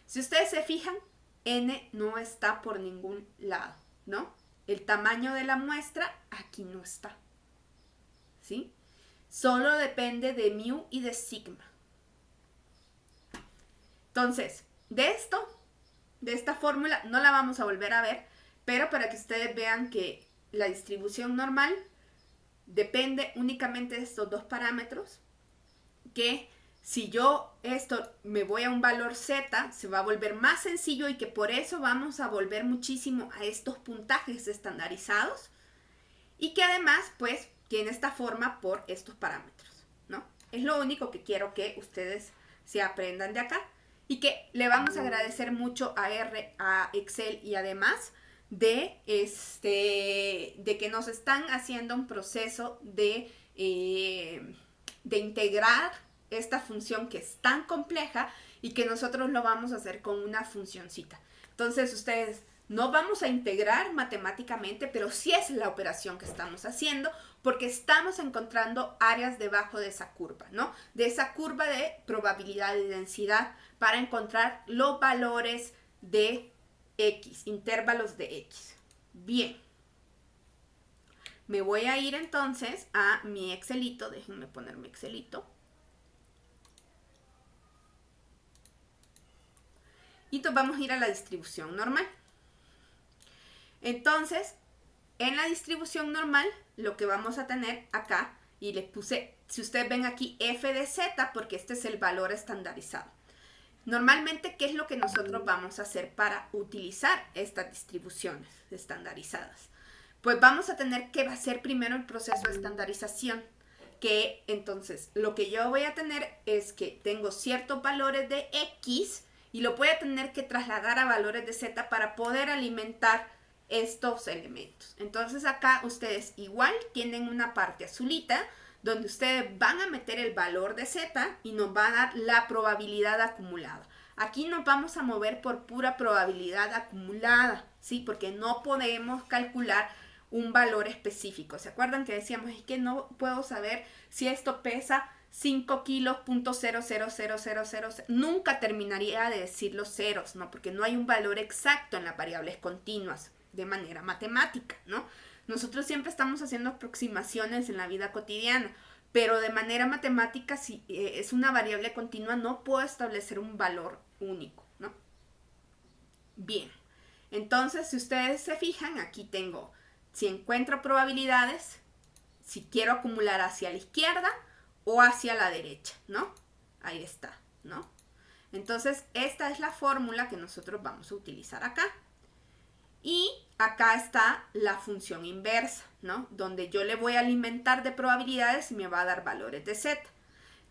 Si ustedes se fijan, n no está por ningún lado, ¿no? el tamaño de la muestra aquí no está, ¿sí? Solo depende de mu y de sigma. Entonces, de esta fórmula, no la vamos a volver a ver, pero para que ustedes vean que la distribución normal depende únicamente de estos dos parámetros, que si yo me voy a un valor z, se va a volver más sencillo y que por eso vamos a volver muchísimo a estos puntajes estandarizados y que además, pues, tiene esta forma por estos parámetros, ¿no? Es lo único que quiero que ustedes se aprendan de acá y que le vamos a agradecer mucho a Excel y además de que nos están haciendo un proceso de integrar esta función que es tan compleja y que nosotros lo vamos a hacer con una funcioncita. Entonces ustedes no vamos a integrar matemáticamente, pero sí es la operación que estamos haciendo porque estamos encontrando áreas debajo de esa curva, ¿no? De esa curva de probabilidad y densidad para encontrar los valores de X, intervalos de X. Bien. Me voy a ir entonces a mi Excelito. Déjenme poner mi Excelito. Y entonces vamos a ir a la distribución normal. Entonces, en la distribución normal, lo que vamos a tener acá, y les puse, si ustedes ven aquí, f de z, porque este es el valor estandarizado. Normalmente, ¿qué es lo que nosotros vamos a hacer para utilizar estas distribuciones estandarizadas? Pues vamos a tener que hacer primero el proceso de estandarización, que entonces lo que yo voy a tener es que tengo ciertos valores de X y lo voy a tener que trasladar a valores de Z para poder alimentar estos elementos. Entonces acá ustedes igual tienen una parte azulita donde ustedes van a meter el valor de Z y nos va a dar la probabilidad acumulada. Aquí nos vamos a mover por pura probabilidad acumulada, ¿sí? Porque no podemos calcular un valor específico. ¿Se acuerdan que decíamos, es que no puedo saber si esto pesa 5 kilos, .00000? Nunca terminaría de decir los ceros, ¿no? Porque no hay un valor exacto en las variables continuas de manera matemática, ¿no? Nosotros siempre estamos haciendo aproximaciones en la vida cotidiana, pero de manera matemática, si es una variable continua, no puedo establecer un valor único, ¿no? Bien, entonces si ustedes se fijan, aquí tengo, si encuentro probabilidades, si quiero acumular hacia la izquierda o hacia la derecha, ¿no? Ahí está, ¿no? Entonces, esta es la fórmula que nosotros vamos a utilizar acá. Y acá está la función inversa, ¿no? Donde yo le voy a alimentar de probabilidades y me va a dar valores de Z.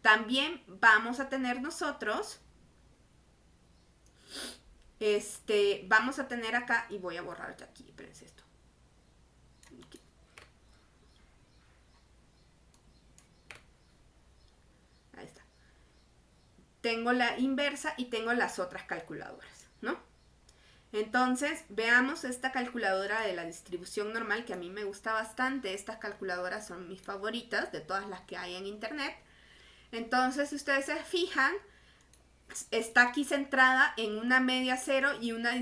También vamos a tener nosotros, vamos a tener acá, y voy a borrar aquí, espérense esto. Aquí. Ahí está. Tengo la inversa y tengo las otras calculadoras, ¿no? Entonces, veamos esta calculadora de la distribución normal, que a mí me gusta bastante. Estas calculadoras son mis favoritas de todas las que hay en internet. Entonces, si ustedes se fijan, está aquí centrada en una media 0 y una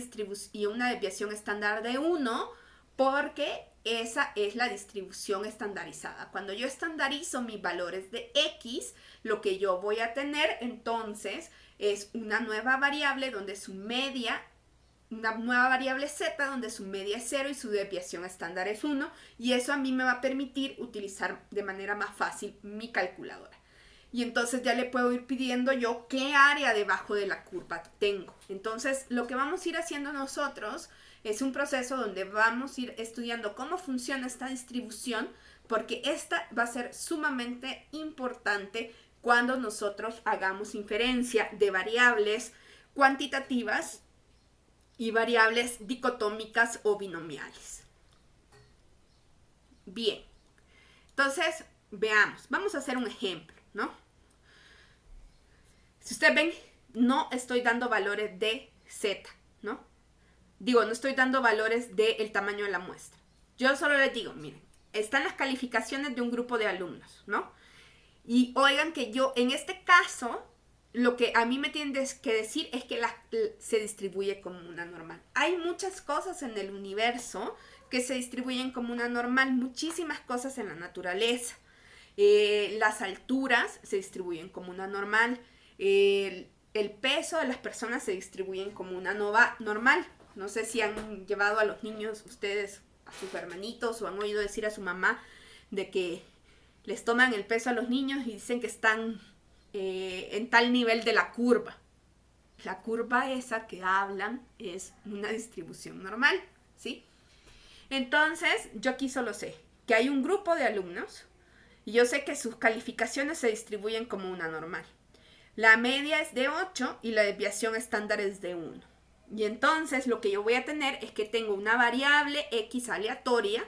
desviación estándar de 1, porque esa es la distribución estandarizada. Cuando yo estandarizo mis valores de X, lo que yo voy a tener entonces es una nueva variable donde su media, una nueva variable Z donde su media es 0 y su desviación estándar es 1, y eso a mí me va a permitir utilizar de manera más fácil mi calculadora. Y entonces ya le puedo ir pidiendo yo qué área debajo de la curva tengo. Entonces lo que vamos a ir haciendo nosotros es un proceso donde vamos a ir estudiando cómo funciona esta distribución, porque esta va a ser sumamente importante cuando nosotros hagamos inferencia de variables cuantitativas y variables dicotómicas o binomiales. Bien, entonces veamos, vamos a hacer un ejemplo, ¿no? Si ustedes ven, no estoy dando valores de Z, ¿no? Digo, no estoy dando valores del tamaño de la muestra. Yo solo les digo, miren, están las calificaciones de un grupo de alumnos, ¿no? Y oigan que yo, en este caso, lo que a mí me tienen que decir es que se distribuye como una normal. Hay muchas cosas en el universo que se distribuyen como una normal. Muchísimas cosas en la naturaleza. Las alturas se distribuyen como una normal. El peso de las personas se distribuyen como una normal. No sé si han llevado a los niños ustedes, a sus hermanitos, o han oído decir a su mamá de que les toman el peso a los niños y dicen que están en tal nivel de la curva. La curva esa que hablan es una distribución normal, ¿sí? Entonces, yo aquí solo sé que hay un grupo de alumnos y yo sé que sus calificaciones se distribuyen como una normal. La media es de 8 y la desviación estándar es de 1. Y entonces lo que yo voy a tener es que tengo una variable X aleatoria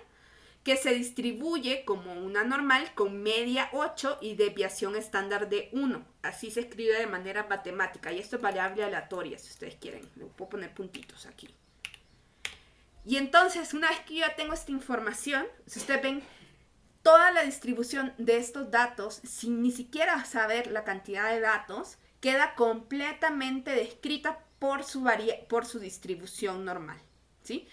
que se distribuye como una normal con media 8 y desviación estándar de 1. Así se escribe de manera matemática. Y esto es variable aleatoria, si ustedes quieren. Le puedo poner puntitos aquí. Y entonces, una vez que yo ya tengo esta información, si ustedes ven, toda la distribución de estos datos, sin ni siquiera saber la cantidad de datos, queda completamente descrita por su distribución normal, ¿sí?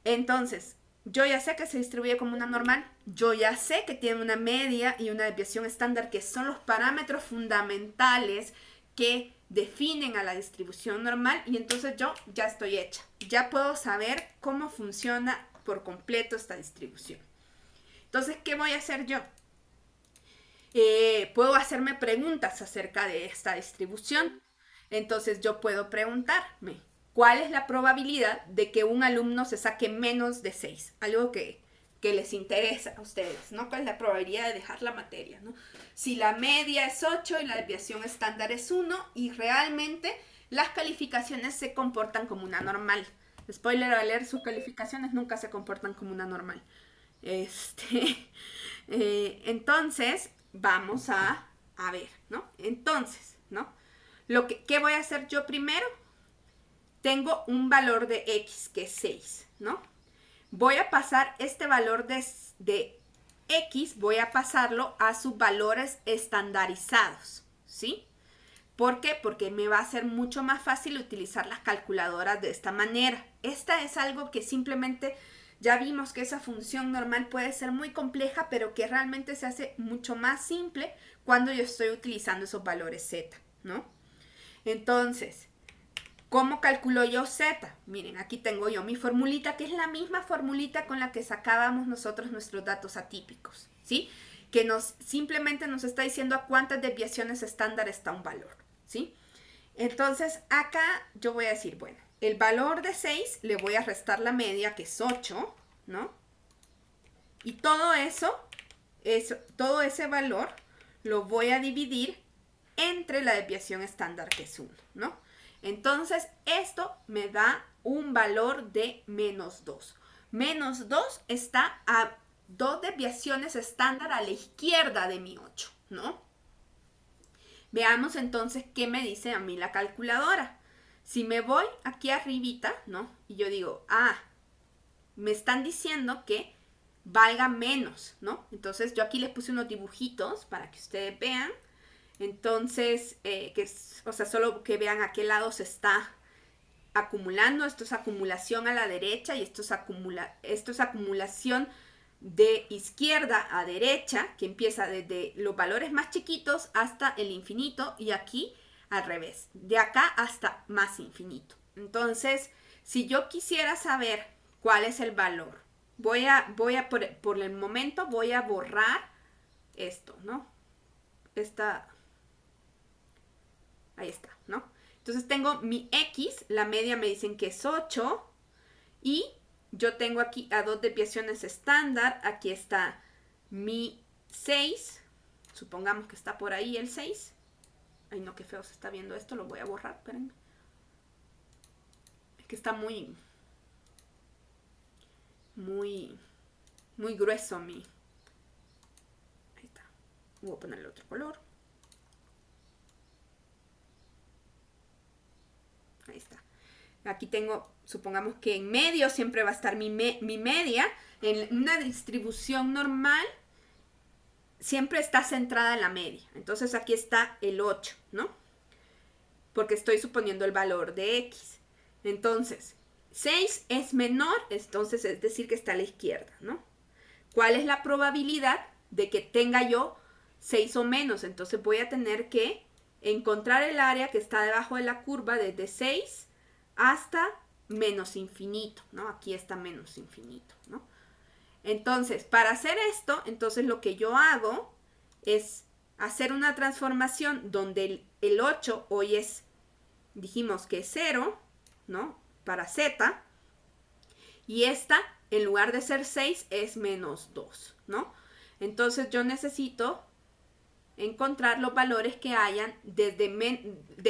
Entonces, yo ya sé que se distribuye como una normal, yo ya sé que tiene una media y una desviación estándar, que son los parámetros fundamentales que definen a la distribución normal, y entonces yo ya estoy hecha. Ya puedo saber cómo funciona por completo esta distribución. Entonces, ¿qué voy a hacer yo? Puedo hacerme preguntas acerca de esta distribución. Entonces, yo puedo preguntarme, ¿cuál es la probabilidad de que un alumno se saque menos de 6? Algo que les interesa a ustedes, ¿no? ¿Cuál es la probabilidad de dejar la materia, ¿no? Si la media es 8 y la desviación estándar es 1 y realmente las calificaciones se comportan como una normal. Spoiler alert, sus calificaciones nunca se comportan como una normal. Entonces, vamos a ver, ¿no? Entonces, ¿no? ¿Qué voy a hacer yo primero? Tengo un valor de X, que es 6, ¿no? Voy a pasar este valor de X, voy a pasarlo a sus valores estandarizados, ¿sí? ¿Por qué? Porque me va a ser mucho más fácil utilizar las calculadoras de esta manera. Esta es algo que simplemente ya vimos que esa función normal puede ser muy compleja, pero que realmente se hace mucho más simple cuando yo estoy utilizando esos valores Z, ¿no? Entonces, ¿cómo calculo yo Z? Miren, aquí tengo yo mi formulita, que es la misma formulita con la que sacábamos nosotros nuestros datos atípicos, ¿sí? Que simplemente nos está diciendo a cuántas desviaciones estándar está un valor, ¿sí? Entonces, acá yo voy a decir, bueno, el valor de 6 le voy a restar la media, que es 8, ¿no? Y todo ese valor lo voy a dividir entre la desviación estándar, que es 1, ¿no? Entonces, esto me da un valor de menos 2. Menos 2 está a 2 desviaciones estándar a la izquierda de mi 8, ¿no? Veamos entonces qué me dice a mí la calculadora. Si me voy aquí arribita, ¿no? Y yo digo, me están diciendo que valga menos, ¿no? Entonces yo aquí les puse unos dibujitos para que ustedes vean. Entonces, solo que vean a qué lado se está acumulando. Esto es acumulación a la derecha y esto es acumulación de izquierda a derecha, que empieza desde los valores más chiquitos hasta el infinito, y aquí al revés, de acá hasta más infinito. Entonces, si yo quisiera saber cuál es el valor, por el momento voy a borrar esto, ¿no? Ahí está, ¿no? Entonces tengo mi X, la media me dicen que es 8, y yo tengo aquí a 2 desviaciones estándar, aquí está mi 6, supongamos que está por ahí el 6. Ay, no, qué feo se está viendo esto, lo voy a borrar, espérenme. Es que está muy grueso mi... Ahí está. Voy a ponerle otro color. Ahí está. Aquí tengo, supongamos que en medio siempre va a estar mi media. En una distribución normal siempre está centrada en la media. Entonces aquí está el 8, ¿no? Porque estoy suponiendo el valor de X. Entonces, 6 es menor, entonces es decir que está a la izquierda, ¿no? ¿Cuál es la probabilidad de que tenga yo 6 o menos? Entonces voy a tener que encontrar el área que está debajo de la curva desde 6 hasta menos infinito, ¿no? Aquí está menos infinito, ¿no? Entonces, para hacer esto, entonces lo que yo hago es hacer una transformación donde el 8 hoy es, dijimos que es 0, ¿no? Para z, y esta, en lugar de ser 6, es menos 2, ¿no? Entonces yo necesito encontrar los valores que hayan de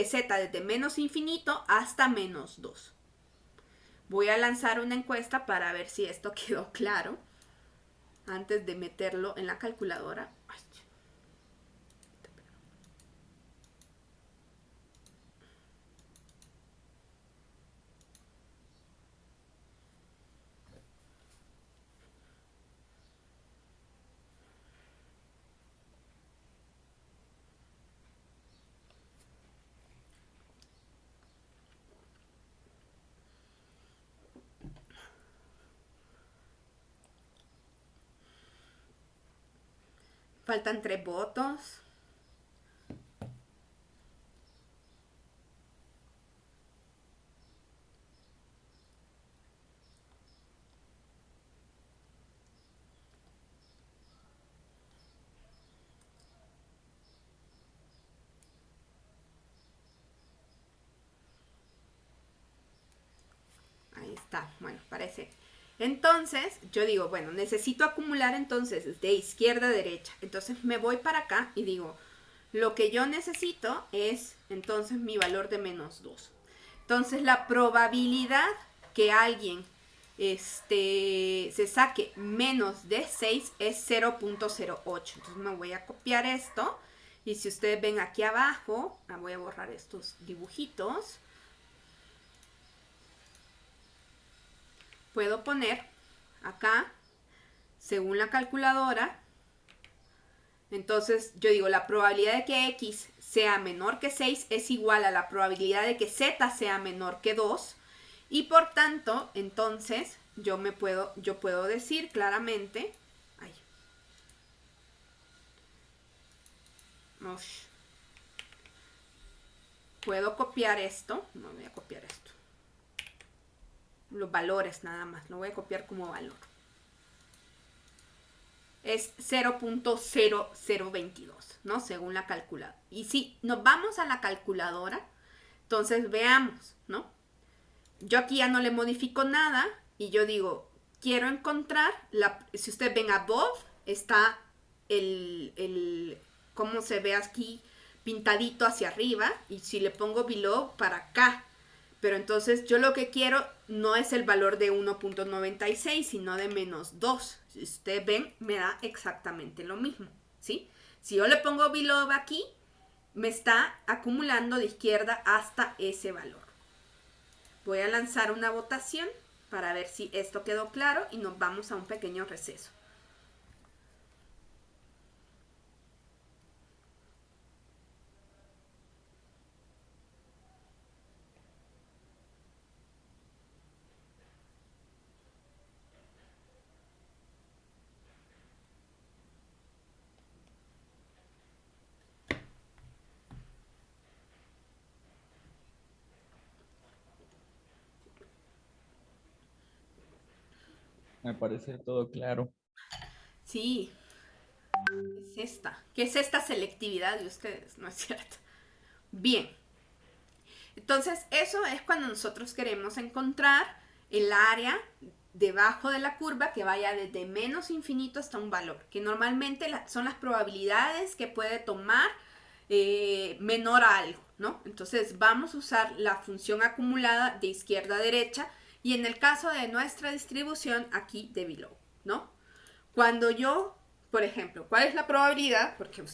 z desde menos infinito hasta menos 2. Voy a lanzar una encuesta para ver si esto quedó claro antes de meterlo en la calculadora. Faltan 3 votos. Ahí está, bueno, parece. Entonces, yo digo, bueno, necesito acumular entonces de izquierda a derecha. Entonces me voy para acá y digo, lo que yo necesito es entonces mi valor de menos 2. Entonces la probabilidad que alguien se saque menos de 6 es 0.08. Entonces me voy a copiar esto. Y si ustedes ven aquí abajo, voy a borrar estos dibujitos. Puedo poner acá, según la calculadora, entonces yo digo, la probabilidad de que x sea menor que 6 es igual a la probabilidad de que z sea menor que 2. Y por tanto, entonces, yo puedo decir claramente, puedo copiar esto, no voy a copiar esto. Los valores nada más, lo voy a copiar como valor. Es 0.0022, ¿no? Según la calculadora. Y si nos vamos a la calculadora, entonces veamos, ¿no? Yo aquí ya no le modifico nada y yo digo, quiero encontrar, si ustedes ven above, está cómo se ve aquí pintadito hacia arriba, y si le pongo below, para acá. Pero entonces yo lo que quiero no es el valor de 1.96, sino de menos 2. Si ustedes ven, me da exactamente lo mismo, ¿sí? Si yo le pongo below aquí, me está acumulando de izquierda hasta ese valor. Voy a lanzar una votación para ver si esto quedó claro y nos vamos a un pequeño receso. Me parece todo claro. Sí, es esta. ¿Qué es esta selectividad de ustedes? ¿No es cierto? Bien. Entonces, eso es cuando nosotros queremos encontrar el área debajo de la curva que vaya desde menos infinito hasta un valor, que normalmente son las probabilidades que puede tomar menor a algo, ¿no? Entonces, vamos a usar la función acumulada de izquierda a derecha, y en el caso de nuestra distribución, aquí de below, ¿no? Cuando yo, por ejemplo, ¿cuál es la probabilidad? Porque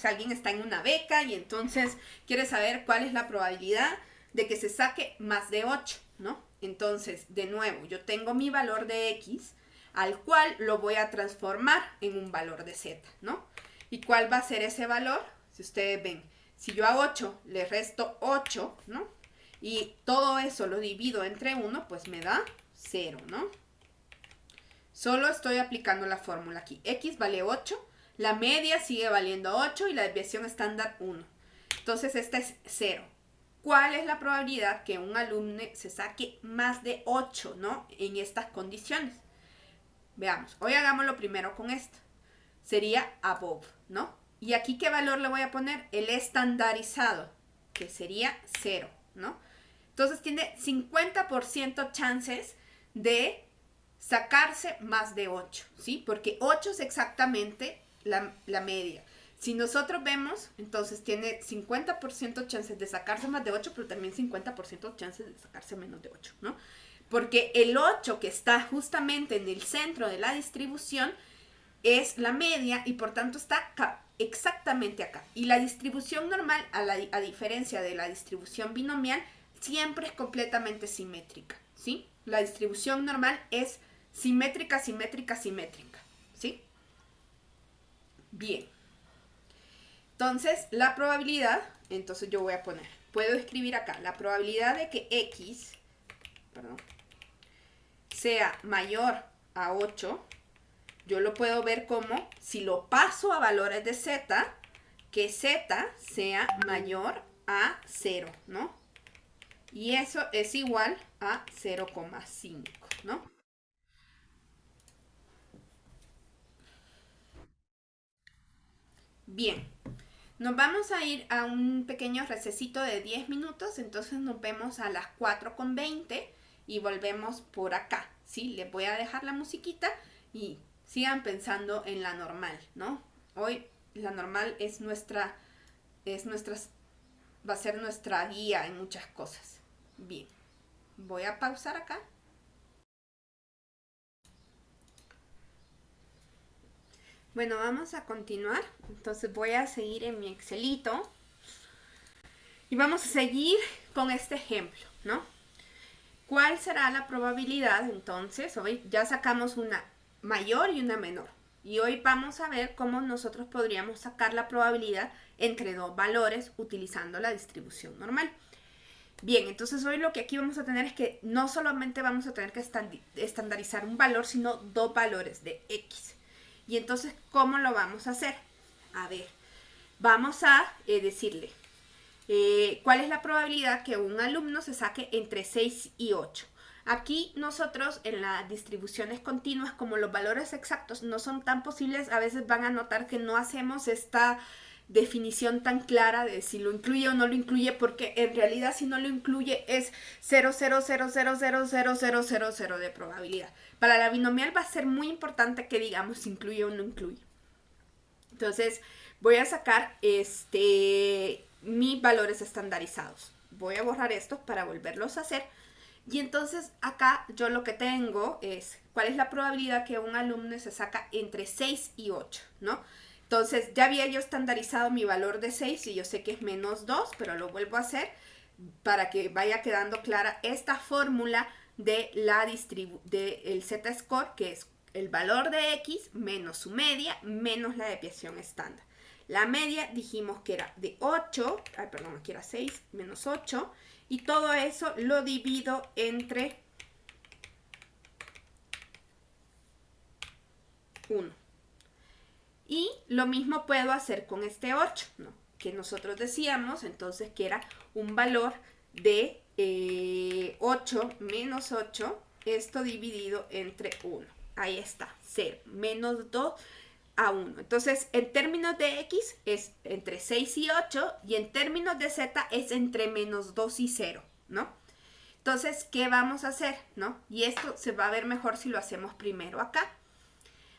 alguien está en una beca y entonces quiere saber cuál es la probabilidad de que se saque más de 8, ¿no? Entonces, de nuevo, yo tengo mi valor de x, al cual lo voy a transformar en un valor de z, ¿no? ¿Y cuál va a ser ese valor? Si ustedes ven, si yo a 8 le resto 8, ¿no? y todo eso lo divido entre 1, pues me da 0, ¿no? Solo estoy aplicando la fórmula aquí. X vale 8, la media sigue valiendo 8 y la desviación estándar 1. Entonces esta es 0. ¿Cuál es la probabilidad que un alumno se saque más de 8, ¿no? En estas condiciones. Veamos, hoy hagámoslo primero con esto. Sería above, ¿no? Y aquí, ¿qué valor le voy a poner? El estandarizado, que sería 0, ¿no? Entonces tiene 50% chances de sacarse más de 8, ¿sí? Porque 8 es exactamente la media. Si nosotros vemos, entonces tiene 50% chances de sacarse más de 8, pero también 50% chances de sacarse menos de 8, ¿no? Porque el 8 que está justamente en el centro de la distribución es la media y por tanto está acá, exactamente acá. Y la distribución normal, a diferencia de la distribución binomial, siempre es completamente simétrica, ¿sí? La distribución normal es simétrica, simétrica, simétrica, ¿sí? Bien. Entonces, la probabilidad, entonces yo voy a poner, puedo escribir acá, la probabilidad de que X, sea mayor a 8, yo lo puedo ver como, si lo paso a valores de Z, que Z sea mayor a 0, ¿no? Y eso es igual a 0,5, ¿no? Bien, nos vamos a ir a un pequeño recesito de 10 minutos, entonces nos vemos a las 4:20 y volvemos por acá, ¿sí? Les voy a dejar la musiquita y sigan pensando en la normal, ¿no? Hoy la normal va a ser nuestra guía en muchas cosas. Bien, voy a pausar acá. Bueno, vamos a continuar. Entonces voy a seguir en mi Excelito. Y vamos a seguir con este ejemplo, ¿no? ¿Cuál será la probabilidad? Entonces, hoy ya sacamos una mayor y una menor. Y hoy vamos a ver cómo nosotros podríamos sacar la probabilidad entre dos valores utilizando la distribución normal. Bien, entonces hoy lo que aquí vamos a tener es que no solamente vamos a tener que estandarizar un valor, sino dos valores de X. Y entonces, ¿cómo lo vamos a hacer? A ver, vamos a decirle, ¿cuál es la probabilidad que un alumno se saque entre 6 y 8? Aquí nosotros en las distribuciones continuas, como los valores exactos no son tan posibles, a veces van a notar que no hacemos esta definición tan clara de si lo incluye o no lo incluye, porque en realidad si no lo incluye es 0,000000000 de probabilidad. Para la binomial va a ser muy importante que digamos si incluye o no incluye. Entonces voy a sacar mis valores estandarizados. Voy a borrar estos para volverlos a hacer. Y entonces acá yo lo que tengo es cuál es la probabilidad que un alumno se saca entre 6 y 8, ¿no? Entonces ya había yo estandarizado mi valor de 6 y yo sé que es menos 2, pero lo vuelvo a hacer para que vaya quedando clara esta fórmula de del Z-score, que es el valor de X menos su media menos la desviación estándar. La media dijimos que era de 8, aquí era 6 menos 8, y todo eso lo divido entre 1. Y lo mismo puedo hacer con este 8, ¿no? Que nosotros decíamos entonces que era un valor de 8 menos 8, esto dividido entre 1. Ahí está, 0, menos 2 a 1. Entonces, en términos de X es entre 6 y 8 y en términos de Z es entre menos 2 y 0, ¿no? Entonces, ¿qué vamos a hacer, no? Y esto se va a ver mejor si lo hacemos primero acá.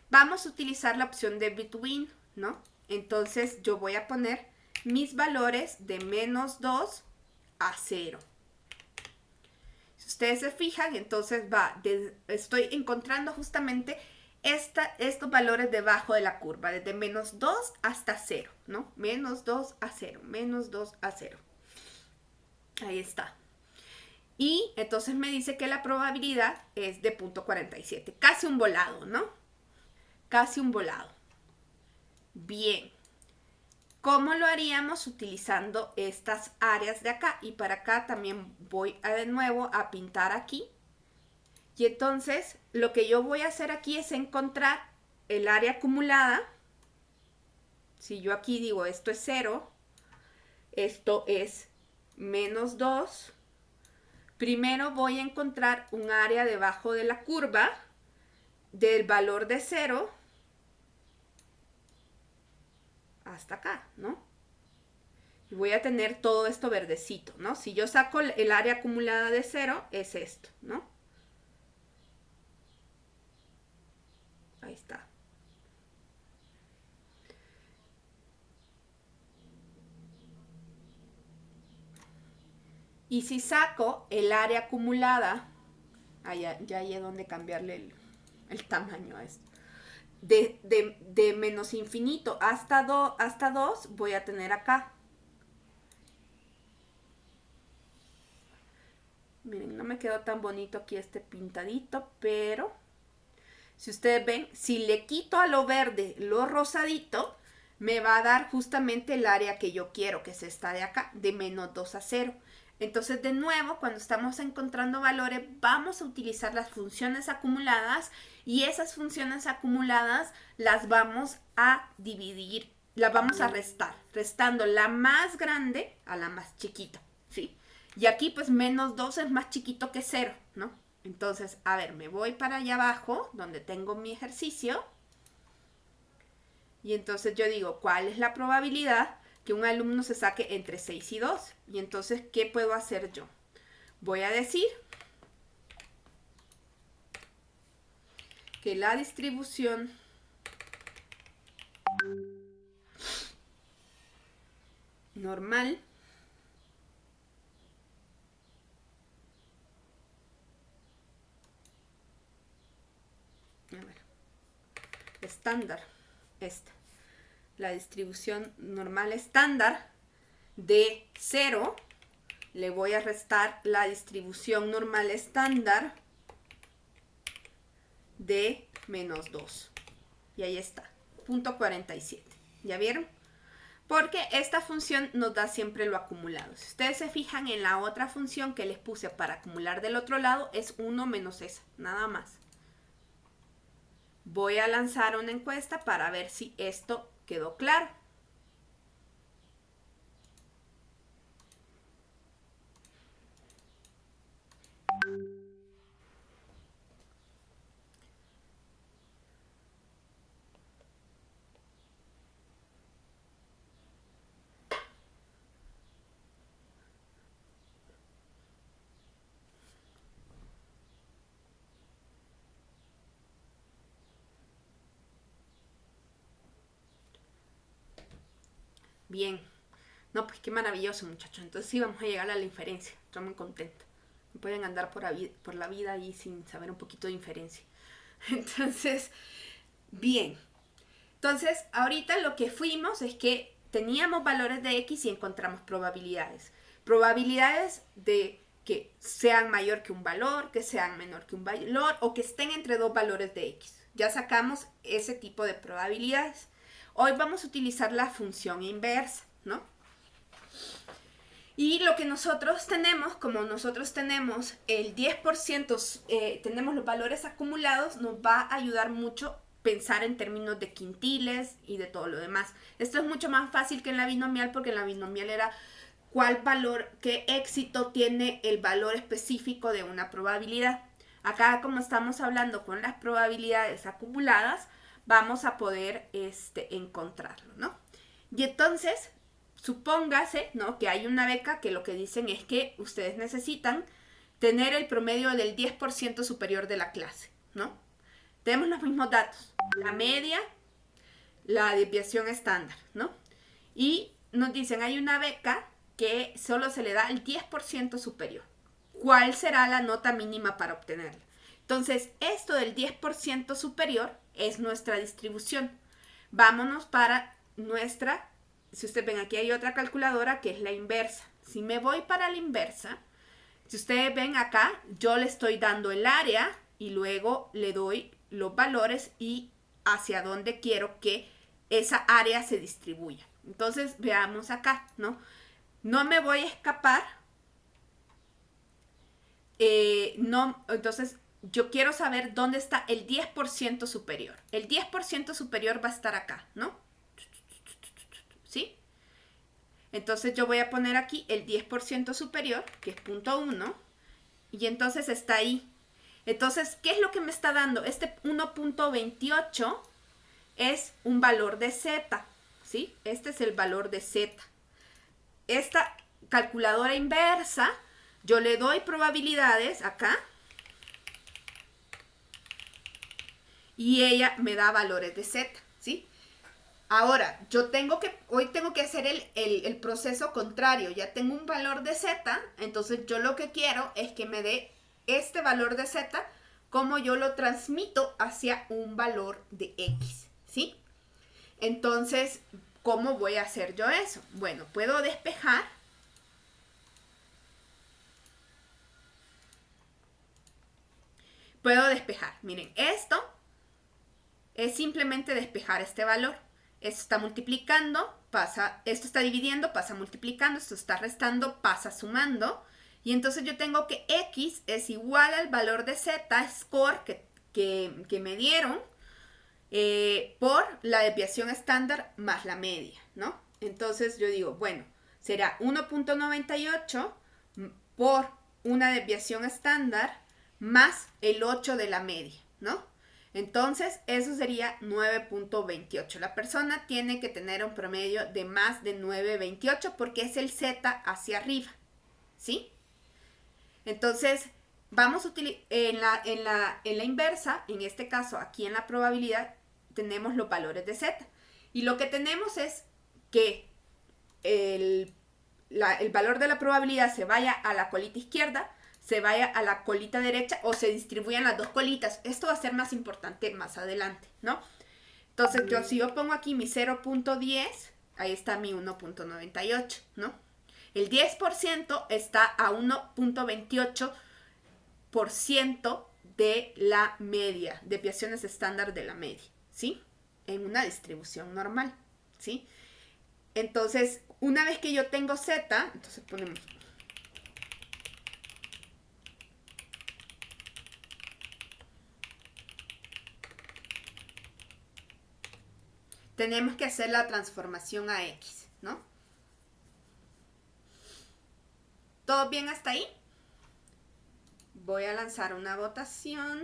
Vamos a utilizar la opción de between, ¿no? Entonces, yo voy a poner mis valores de menos 2 a 0. Si ustedes se fijan, entonces estoy encontrando justamente estos valores debajo de la curva, desde menos 2 hasta 0, ¿no? Menos 2 a 0, menos 2 a 0. Ahí está. Y entonces me dice que la probabilidad es de 0.47. Casi un volado, ¿no? Casi un volado. Bien. ¿Cómo lo haríamos? Utilizando estas áreas de acá. Y para acá también voy de nuevo a pintar aquí. Y entonces lo que yo voy a hacer aquí es encontrar el área acumulada. Si yo aquí digo esto es 0, esto es menos 2. Primero voy a encontrar un área debajo de la curva del valor de 0 hasta acá, ¿no? Y voy a tener todo esto verdecito, ¿no? Si yo saco el área acumulada de 0, es esto, ¿no? Ahí está. Y si saco el área acumulada, ya hay donde cambiarle el tamaño a esto. De menos infinito hasta 2 voy a tener acá. Miren, no me quedó tan bonito aquí este pintadito, pero si ustedes ven, si le quito a lo verde lo rosadito, me va a dar justamente el área que yo quiero, que es esta de acá, de menos 2 a 0. Entonces, de nuevo, cuando estamos encontrando valores, vamos a utilizar las funciones acumuladas y esas funciones acumuladas las vamos a dividir, las vamos a restar, restando la más grande a la más chiquita, ¿sí? Y aquí, pues, menos 2 es más chiquito que 0, ¿no? Entonces, a ver, me voy para allá abajo, donde tengo mi ejercicio. Y entonces yo digo, ¿cuál es la probabilidad que un alumno se saque entre 6 y 2? Y entonces, ¿qué puedo hacer yo? Voy a decir que la distribución normal estándar, la distribución normal estándar de 0, le voy a restar la distribución normal estándar de menos 2. Y ahí está, punto 47. ¿Ya vieron? Porque esta función nos da siempre lo acumulado. Si ustedes se fijan en la otra función que les puse para acumular del otro lado, es 1 menos esa, nada más. Voy a lanzar una encuesta para ver si esto quedó claro. Bien. No, pues qué maravilloso, muchachos. Entonces sí vamos a llegar a la inferencia. Estoy muy contenta. No pueden andar por la vida ahí sin saber un poquito de inferencia. Entonces, bien. Entonces, ahorita lo que fuimos es que teníamos valores de X y encontramos probabilidades. Probabilidades de que sean mayor que un valor, que sean menor que un valor o que estén entre dos valores de X. Ya sacamos ese tipo de probabilidades. Hoy vamos a utilizar la función inversa, ¿no? Y lo que nosotros tenemos, como nosotros tenemos el 10%, tenemos los valores acumulados, nos va a ayudar mucho pensar en términos de quintiles y de todo lo demás. Esto es mucho más fácil que en la binomial, porque en la binomial era cuál valor, qué éxito tiene el valor específico de una probabilidad. Acá, como estamos hablando con las probabilidades acumuladas, vamos a poder encontrarlo, ¿no? Y entonces, supóngase, ¿no?, que hay una beca que lo que dicen es que ustedes necesitan tener el promedio del 10% superior de la clase, ¿no? Tenemos los mismos datos, la media, la desviación estándar, ¿no? Y nos dicen, hay una beca que solo se le da el 10% superior. ¿Cuál será la nota mínima para obtenerla? Entonces, esto del 10% superior es nuestra distribución. Vámonos para nuestra, si ustedes ven aquí hay otra calculadora que es la inversa. Si me voy para la inversa, si ustedes ven acá, yo le estoy dando el área y luego le doy los valores y hacia dónde quiero que esa área se distribuya. Entonces, veamos acá, ¿no? No me voy a escapar. No, entonces, yo quiero saber dónde está el 10% superior. El 10% superior va a estar acá, ¿no? ¿Sí? Entonces, yo voy a poner aquí el 10% superior, que es punto 1. Y entonces está ahí. Entonces, ¿qué es lo que me está dando? Este 1.28 es un valor de Z, ¿sí? Este es el valor de Z. Esta calculadora inversa, yo le doy probabilidades acá y ella me da valores de Z, ¿sí? Ahora, hoy tengo que hacer el proceso contrario. Ya tengo un valor de Z, entonces yo lo que quiero es que me dé este valor de Z como yo lo transmito hacia un valor de X, ¿sí? Entonces, ¿cómo voy a hacer yo eso? Bueno, puedo despejar. Puedo despejar. Miren, esto es simplemente despejar este valor. Esto está multiplicando, esto está dividiendo, pasa multiplicando, esto está restando, pasa sumando. Y entonces yo tengo que X es igual al valor de Z, score, que me dieron por la desviación estándar más la media, ¿no? Entonces yo digo, bueno, será 1.98 por una desviación estándar más el 8 de la media, ¿no? Entonces, eso sería 9.28. La persona tiene que tener un promedio de más de 9.28 porque es el Z hacia arriba, ¿sí? Entonces, vamos a utilizar en la inversa, en este caso, aquí en la probabilidad, tenemos los valores de Z. Y lo que tenemos es que el valor de la probabilidad se vaya a la colita izquierda, se vaya a la colita derecha o se distribuyan las dos colitas. Esto va a ser más importante más adelante, ¿no? Entonces, si yo pongo aquí mi 0.10, ahí está mi 1.98, ¿no? El 10% está a 1.28% de la media, desviaciones estándar de la media, ¿sí? En una distribución normal, ¿sí? Entonces, una vez que yo tengo Z, entonces ponemos tenemos que hacer la transformación a X, ¿no? ¿Todo bien hasta ahí? Voy a lanzar una votación.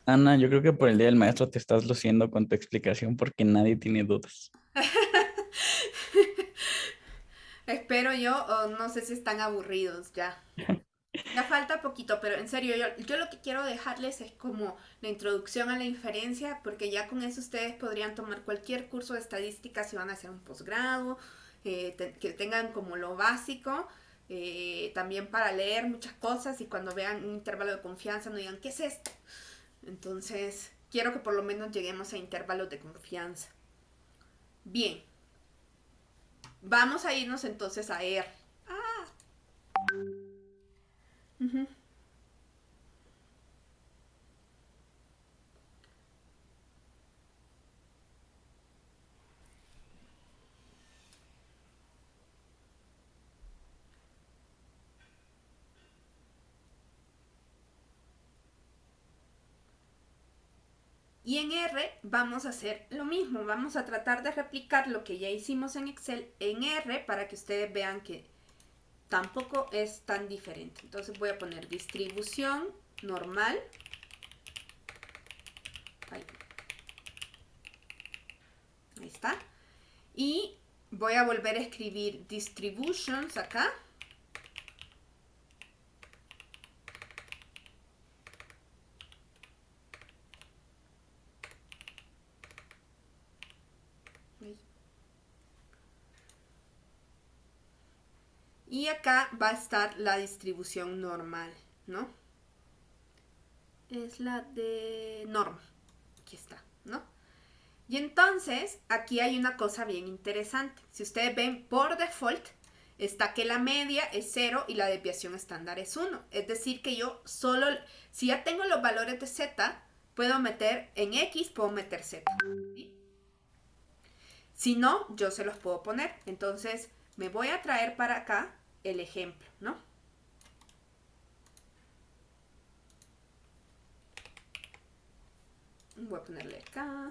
Ana, yo creo que por el Día del Maestro te estás luciendo con tu explicación porque nadie tiene dudas. Espero yo, o no sé si están aburridos ya. Ya falta poquito, pero en serio, yo lo que quiero dejarles es como la introducción a la inferencia, porque ya con eso ustedes podrían tomar cualquier curso de estadística si van a hacer un posgrado, que tengan como lo básico, también para leer muchas cosas y cuando vean un intervalo de confianza no digan, ¿qué es esto? Entonces, quiero que por lo menos lleguemos a intervalos de confianza. Bien, vamos a irnos entonces a R. Ujú. Y en R vamos a hacer lo mismo, vamos a tratar de replicar lo que ya hicimos en Excel en R para que ustedes vean que tampoco es tan diferente. Entonces voy a poner distribución normal. Ahí está. Y voy a volver a escribir distributions acá. Y acá va a estar la distribución normal, ¿no? Es la de norm. Aquí está, ¿no? Y entonces, aquí hay una cosa bien interesante. Si ustedes ven, por default, está que la media es 0 y la desviación estándar es 1. Es decir, que yo solo, si ya tengo los valores de z, puedo meter en x, puedo meter z. ¿Sí? Si no, yo se los puedo poner. Entonces, me voy a traer para acá el ejemplo, ¿no? Voy a ponerle acá.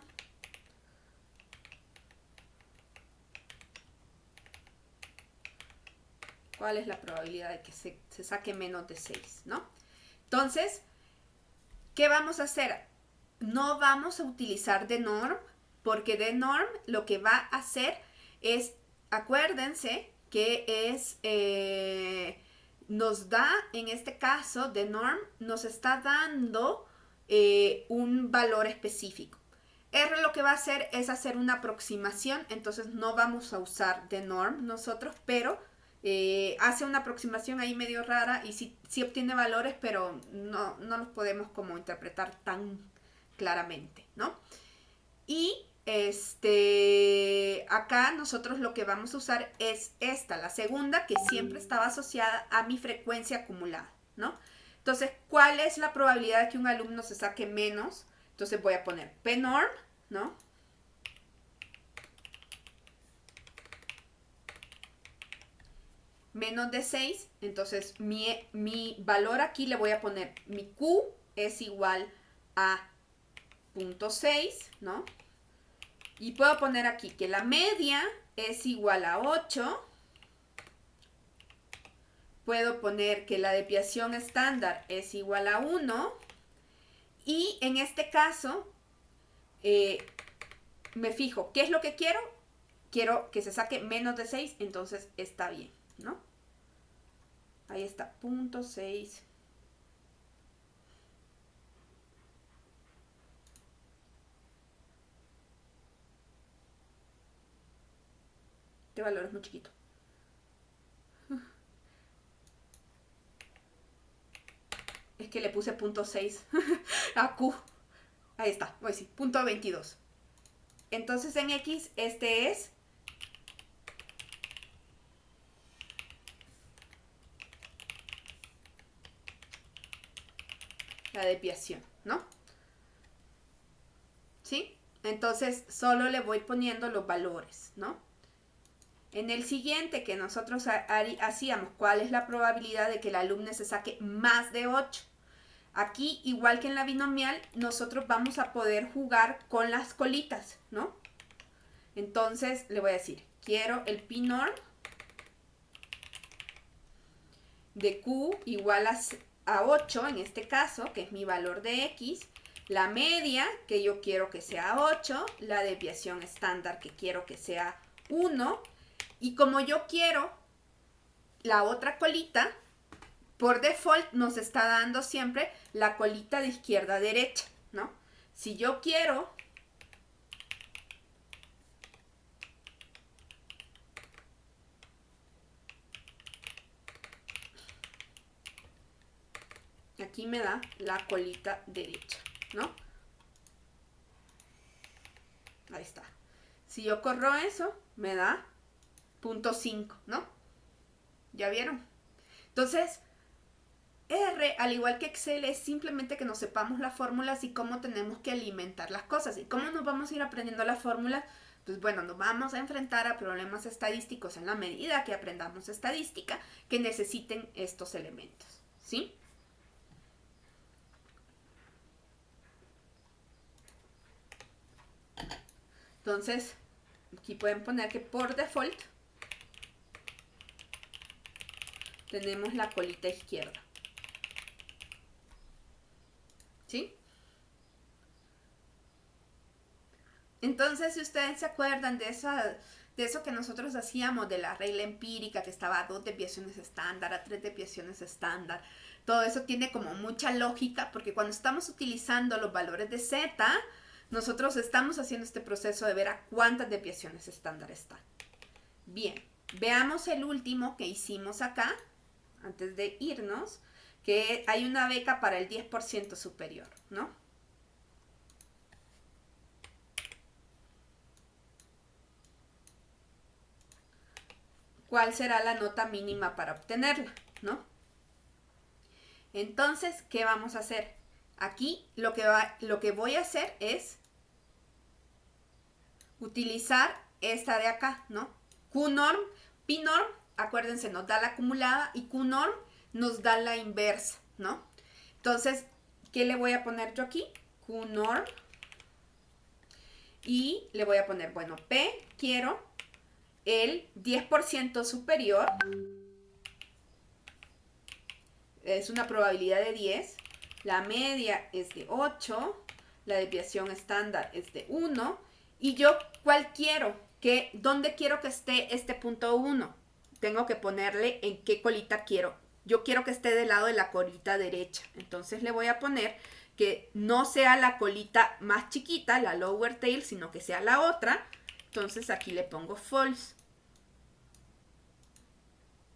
¿Cuál es la probabilidad de que se saque menos de 6, ¿no? Entonces, ¿qué vamos a hacer? No vamos a utilizar denorm, porque denorm lo que va a hacer es, acuérdense que es, nos da, en este caso, denorm nos está dando un valor específico. R lo que va a hacer es hacer una aproximación, entonces no vamos a usar denorm nosotros, pero hace una aproximación ahí medio rara y sí obtiene valores, pero no los podemos como interpretar tan claramente, ¿no? Y acá nosotros lo que vamos a usar es esta, la segunda, que siempre estaba asociada a mi frecuencia acumulada, ¿no? Entonces, ¿cuál es la probabilidad de que un alumno se saque menos? Entonces voy a poner pnorm, ¿no? Menos de 6, entonces mi valor aquí le voy a poner, mi Q es igual a 0.6, ¿no? Y puedo poner aquí que la media es igual a 8. Puedo poner que la desviación estándar es igual a 1. Y en este caso, me fijo, ¿qué es lo que quiero? Quiero que se saque menos de 6, entonces está bien, ¿no? Ahí está, 0.6. Este valor es muy chiquito. Es que le puse 0.6 a Q. Ahí está, voy a decir, 0.22. Entonces en X, este es la desviación, ¿no? ¿Sí? Entonces solo le voy poniendo los valores, ¿no? En el siguiente que nosotros hacíamos, ¿cuál es la probabilidad de que el alumno se saque más de 8? Aquí, igual que en la binomial, nosotros vamos a poder jugar con las colitas, ¿no? Entonces le voy a decir, quiero el pnorm de Q igual a 8, en este caso, que es mi valor de X, la media, que yo quiero que sea 8, la desviación estándar, que quiero que sea 1, y como yo quiero la otra colita, por default nos está dando siempre la colita de izquierda a derecha, ¿no? Si yo quiero aquí me da la colita derecha, ¿no? Ahí está. Si yo corro eso, me da 0.5, ¿no? ¿Ya vieron? Entonces, R, al igual que Excel, es simplemente que nos sepamos las fórmulas y cómo tenemos que alimentar las cosas. ¿Y cómo nos vamos a ir aprendiendo las fórmulas? Pues bueno, nos vamos a enfrentar a problemas estadísticos en la medida que aprendamos estadística que necesiten estos elementos, ¿sí? Entonces, aquí pueden poner que por default tenemos la colita izquierda. ¿Sí? Entonces, si ustedes se acuerdan de eso que nosotros hacíamos, de la regla empírica, que estaba a 2 desviaciones estándar, a 3 desviaciones estándar, todo eso tiene como mucha lógica, porque cuando estamos utilizando los valores de Z, nosotros estamos haciendo este proceso de ver a cuántas desviaciones estándar están. Bien, veamos el último que hicimos acá, antes de irnos, que hay una beca para el 10% superior, ¿no? ¿Cuál será la nota mínima para obtenerla, ¿no? Entonces, ¿qué vamos a hacer? Aquí lo que voy a hacer es utilizar esta de acá, ¿no? QNorm, PNorm, acuérdense, nos da la acumulada y QNorm nos da la inversa, ¿no? Entonces, ¿qué le voy a poner yo aquí? QNorm. Y le voy a poner, bueno, P, quiero el 10% superior. Es una probabilidad de 10. La media es de 8. La desviación estándar es de 1. Y yo, ¿cuál quiero? ¿Dónde quiero que esté este punto 1? Tengo que ponerle en qué colita quiero. Yo quiero que esté del lado de la colita derecha. Entonces le voy a poner que no sea la colita más chiquita, la lower tail, sino que sea la otra. Entonces aquí le pongo false.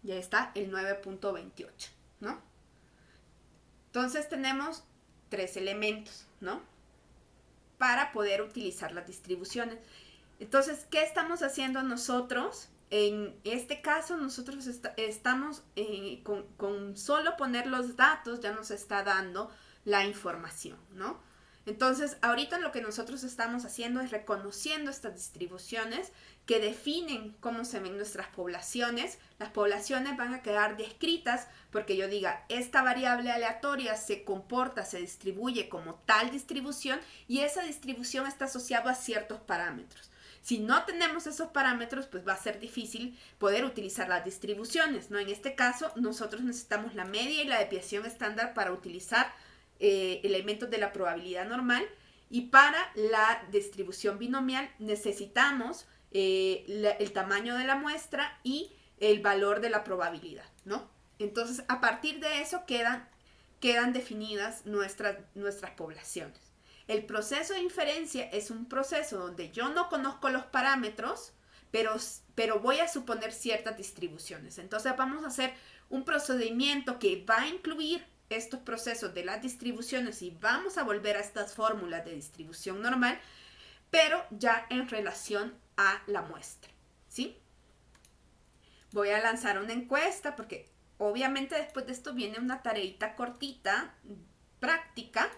Ya está el 9.28, ¿no? Entonces tenemos 3 elementos, ¿no? Para poder utilizar las distribuciones. Entonces, ¿qué estamos haciendo nosotros? En este caso, nosotros estamos con solo poner los datos, ya nos está dando la información, ¿no? Entonces, ahorita lo que nosotros estamos haciendo es reconociendo estas distribuciones que definen cómo se ven nuestras poblaciones. Las poblaciones van a quedar descritas porque yo diga, esta variable aleatoria se comporta, se distribuye como tal distribución y esa distribución está asociada a ciertos parámetros. Si no tenemos esos parámetros, pues va a ser difícil poder utilizar las distribuciones, ¿no? En este caso, nosotros necesitamos la media y la desviación estándar para utilizar elementos de la probabilidad normal, y para la distribución binomial necesitamos el tamaño de la muestra y el valor de la probabilidad, ¿no? Entonces, a partir de eso quedan definidas nuestras poblaciones. El proceso de inferencia es un proceso donde yo no conozco los parámetros, pero voy a suponer ciertas distribuciones. Entonces vamos a hacer un procedimiento que va a incluir estos procesos de las distribuciones y vamos a volver a estas fórmulas de distribución normal, pero ya en relación a la muestra, ¿sí? Voy a lanzar una encuesta porque obviamente después de esto viene una tareita cortita, práctica,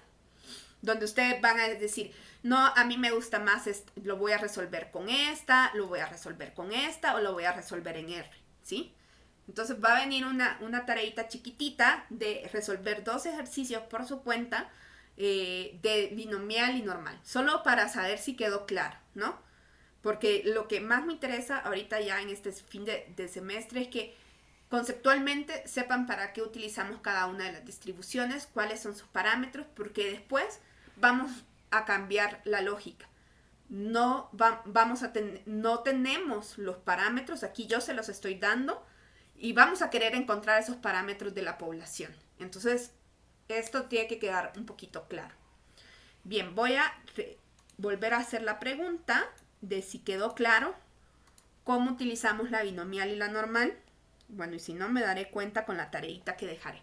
donde ustedes van a decir, no, a mí me gusta más, lo voy a resolver con esta, lo voy a resolver con esta o lo voy a resolver en R, ¿sí? Entonces va a venir una tareita chiquitita de resolver 2 ejercicios por su cuenta de binomial y normal, solo para saber si quedó claro, ¿no? Porque lo que más me interesa ahorita ya en este fin de semestre es que conceptualmente sepan para qué utilizamos cada una de las distribuciones, cuáles son sus parámetros, porque después vamos a cambiar la lógica. No tenemos los parámetros, aquí yo se los estoy dando, y vamos a querer encontrar esos parámetros de la población. Entonces, esto tiene que quedar un poquito claro. Bien, voy a volver a hacer la pregunta de si quedó claro cómo utilizamos la binomial y la normal. Bueno, y si no, me daré cuenta con la tareita que dejaré.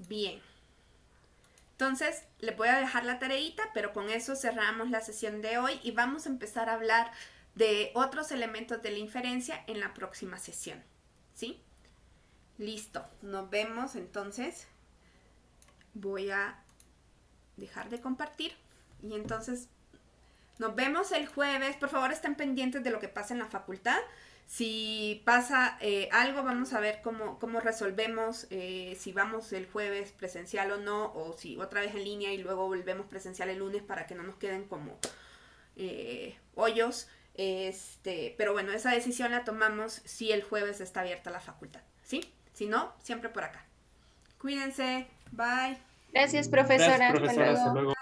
Bien. Entonces, le voy a dejar la tareita, pero con eso cerramos la sesión de hoy y vamos a empezar a hablar de otros elementos de la inferencia en la próxima sesión, ¿sí? Listo, nos vemos entonces. Voy a dejar de compartir y entonces nos vemos el jueves. Por favor, estén pendientes de lo que pasa en la facultad. Si pasa algo, vamos a ver cómo resolvemos, si vamos el jueves presencial o no, o si otra vez en línea y luego volvemos presencial el lunes para que no nos queden como hoyos. Pero bueno, esa decisión la tomamos si el jueves está abierta la facultad, ¿sí? Si no, siempre por acá. Cuídense, bye. Gracias, profesora. Gracias, profesora. Hasta luego. luego.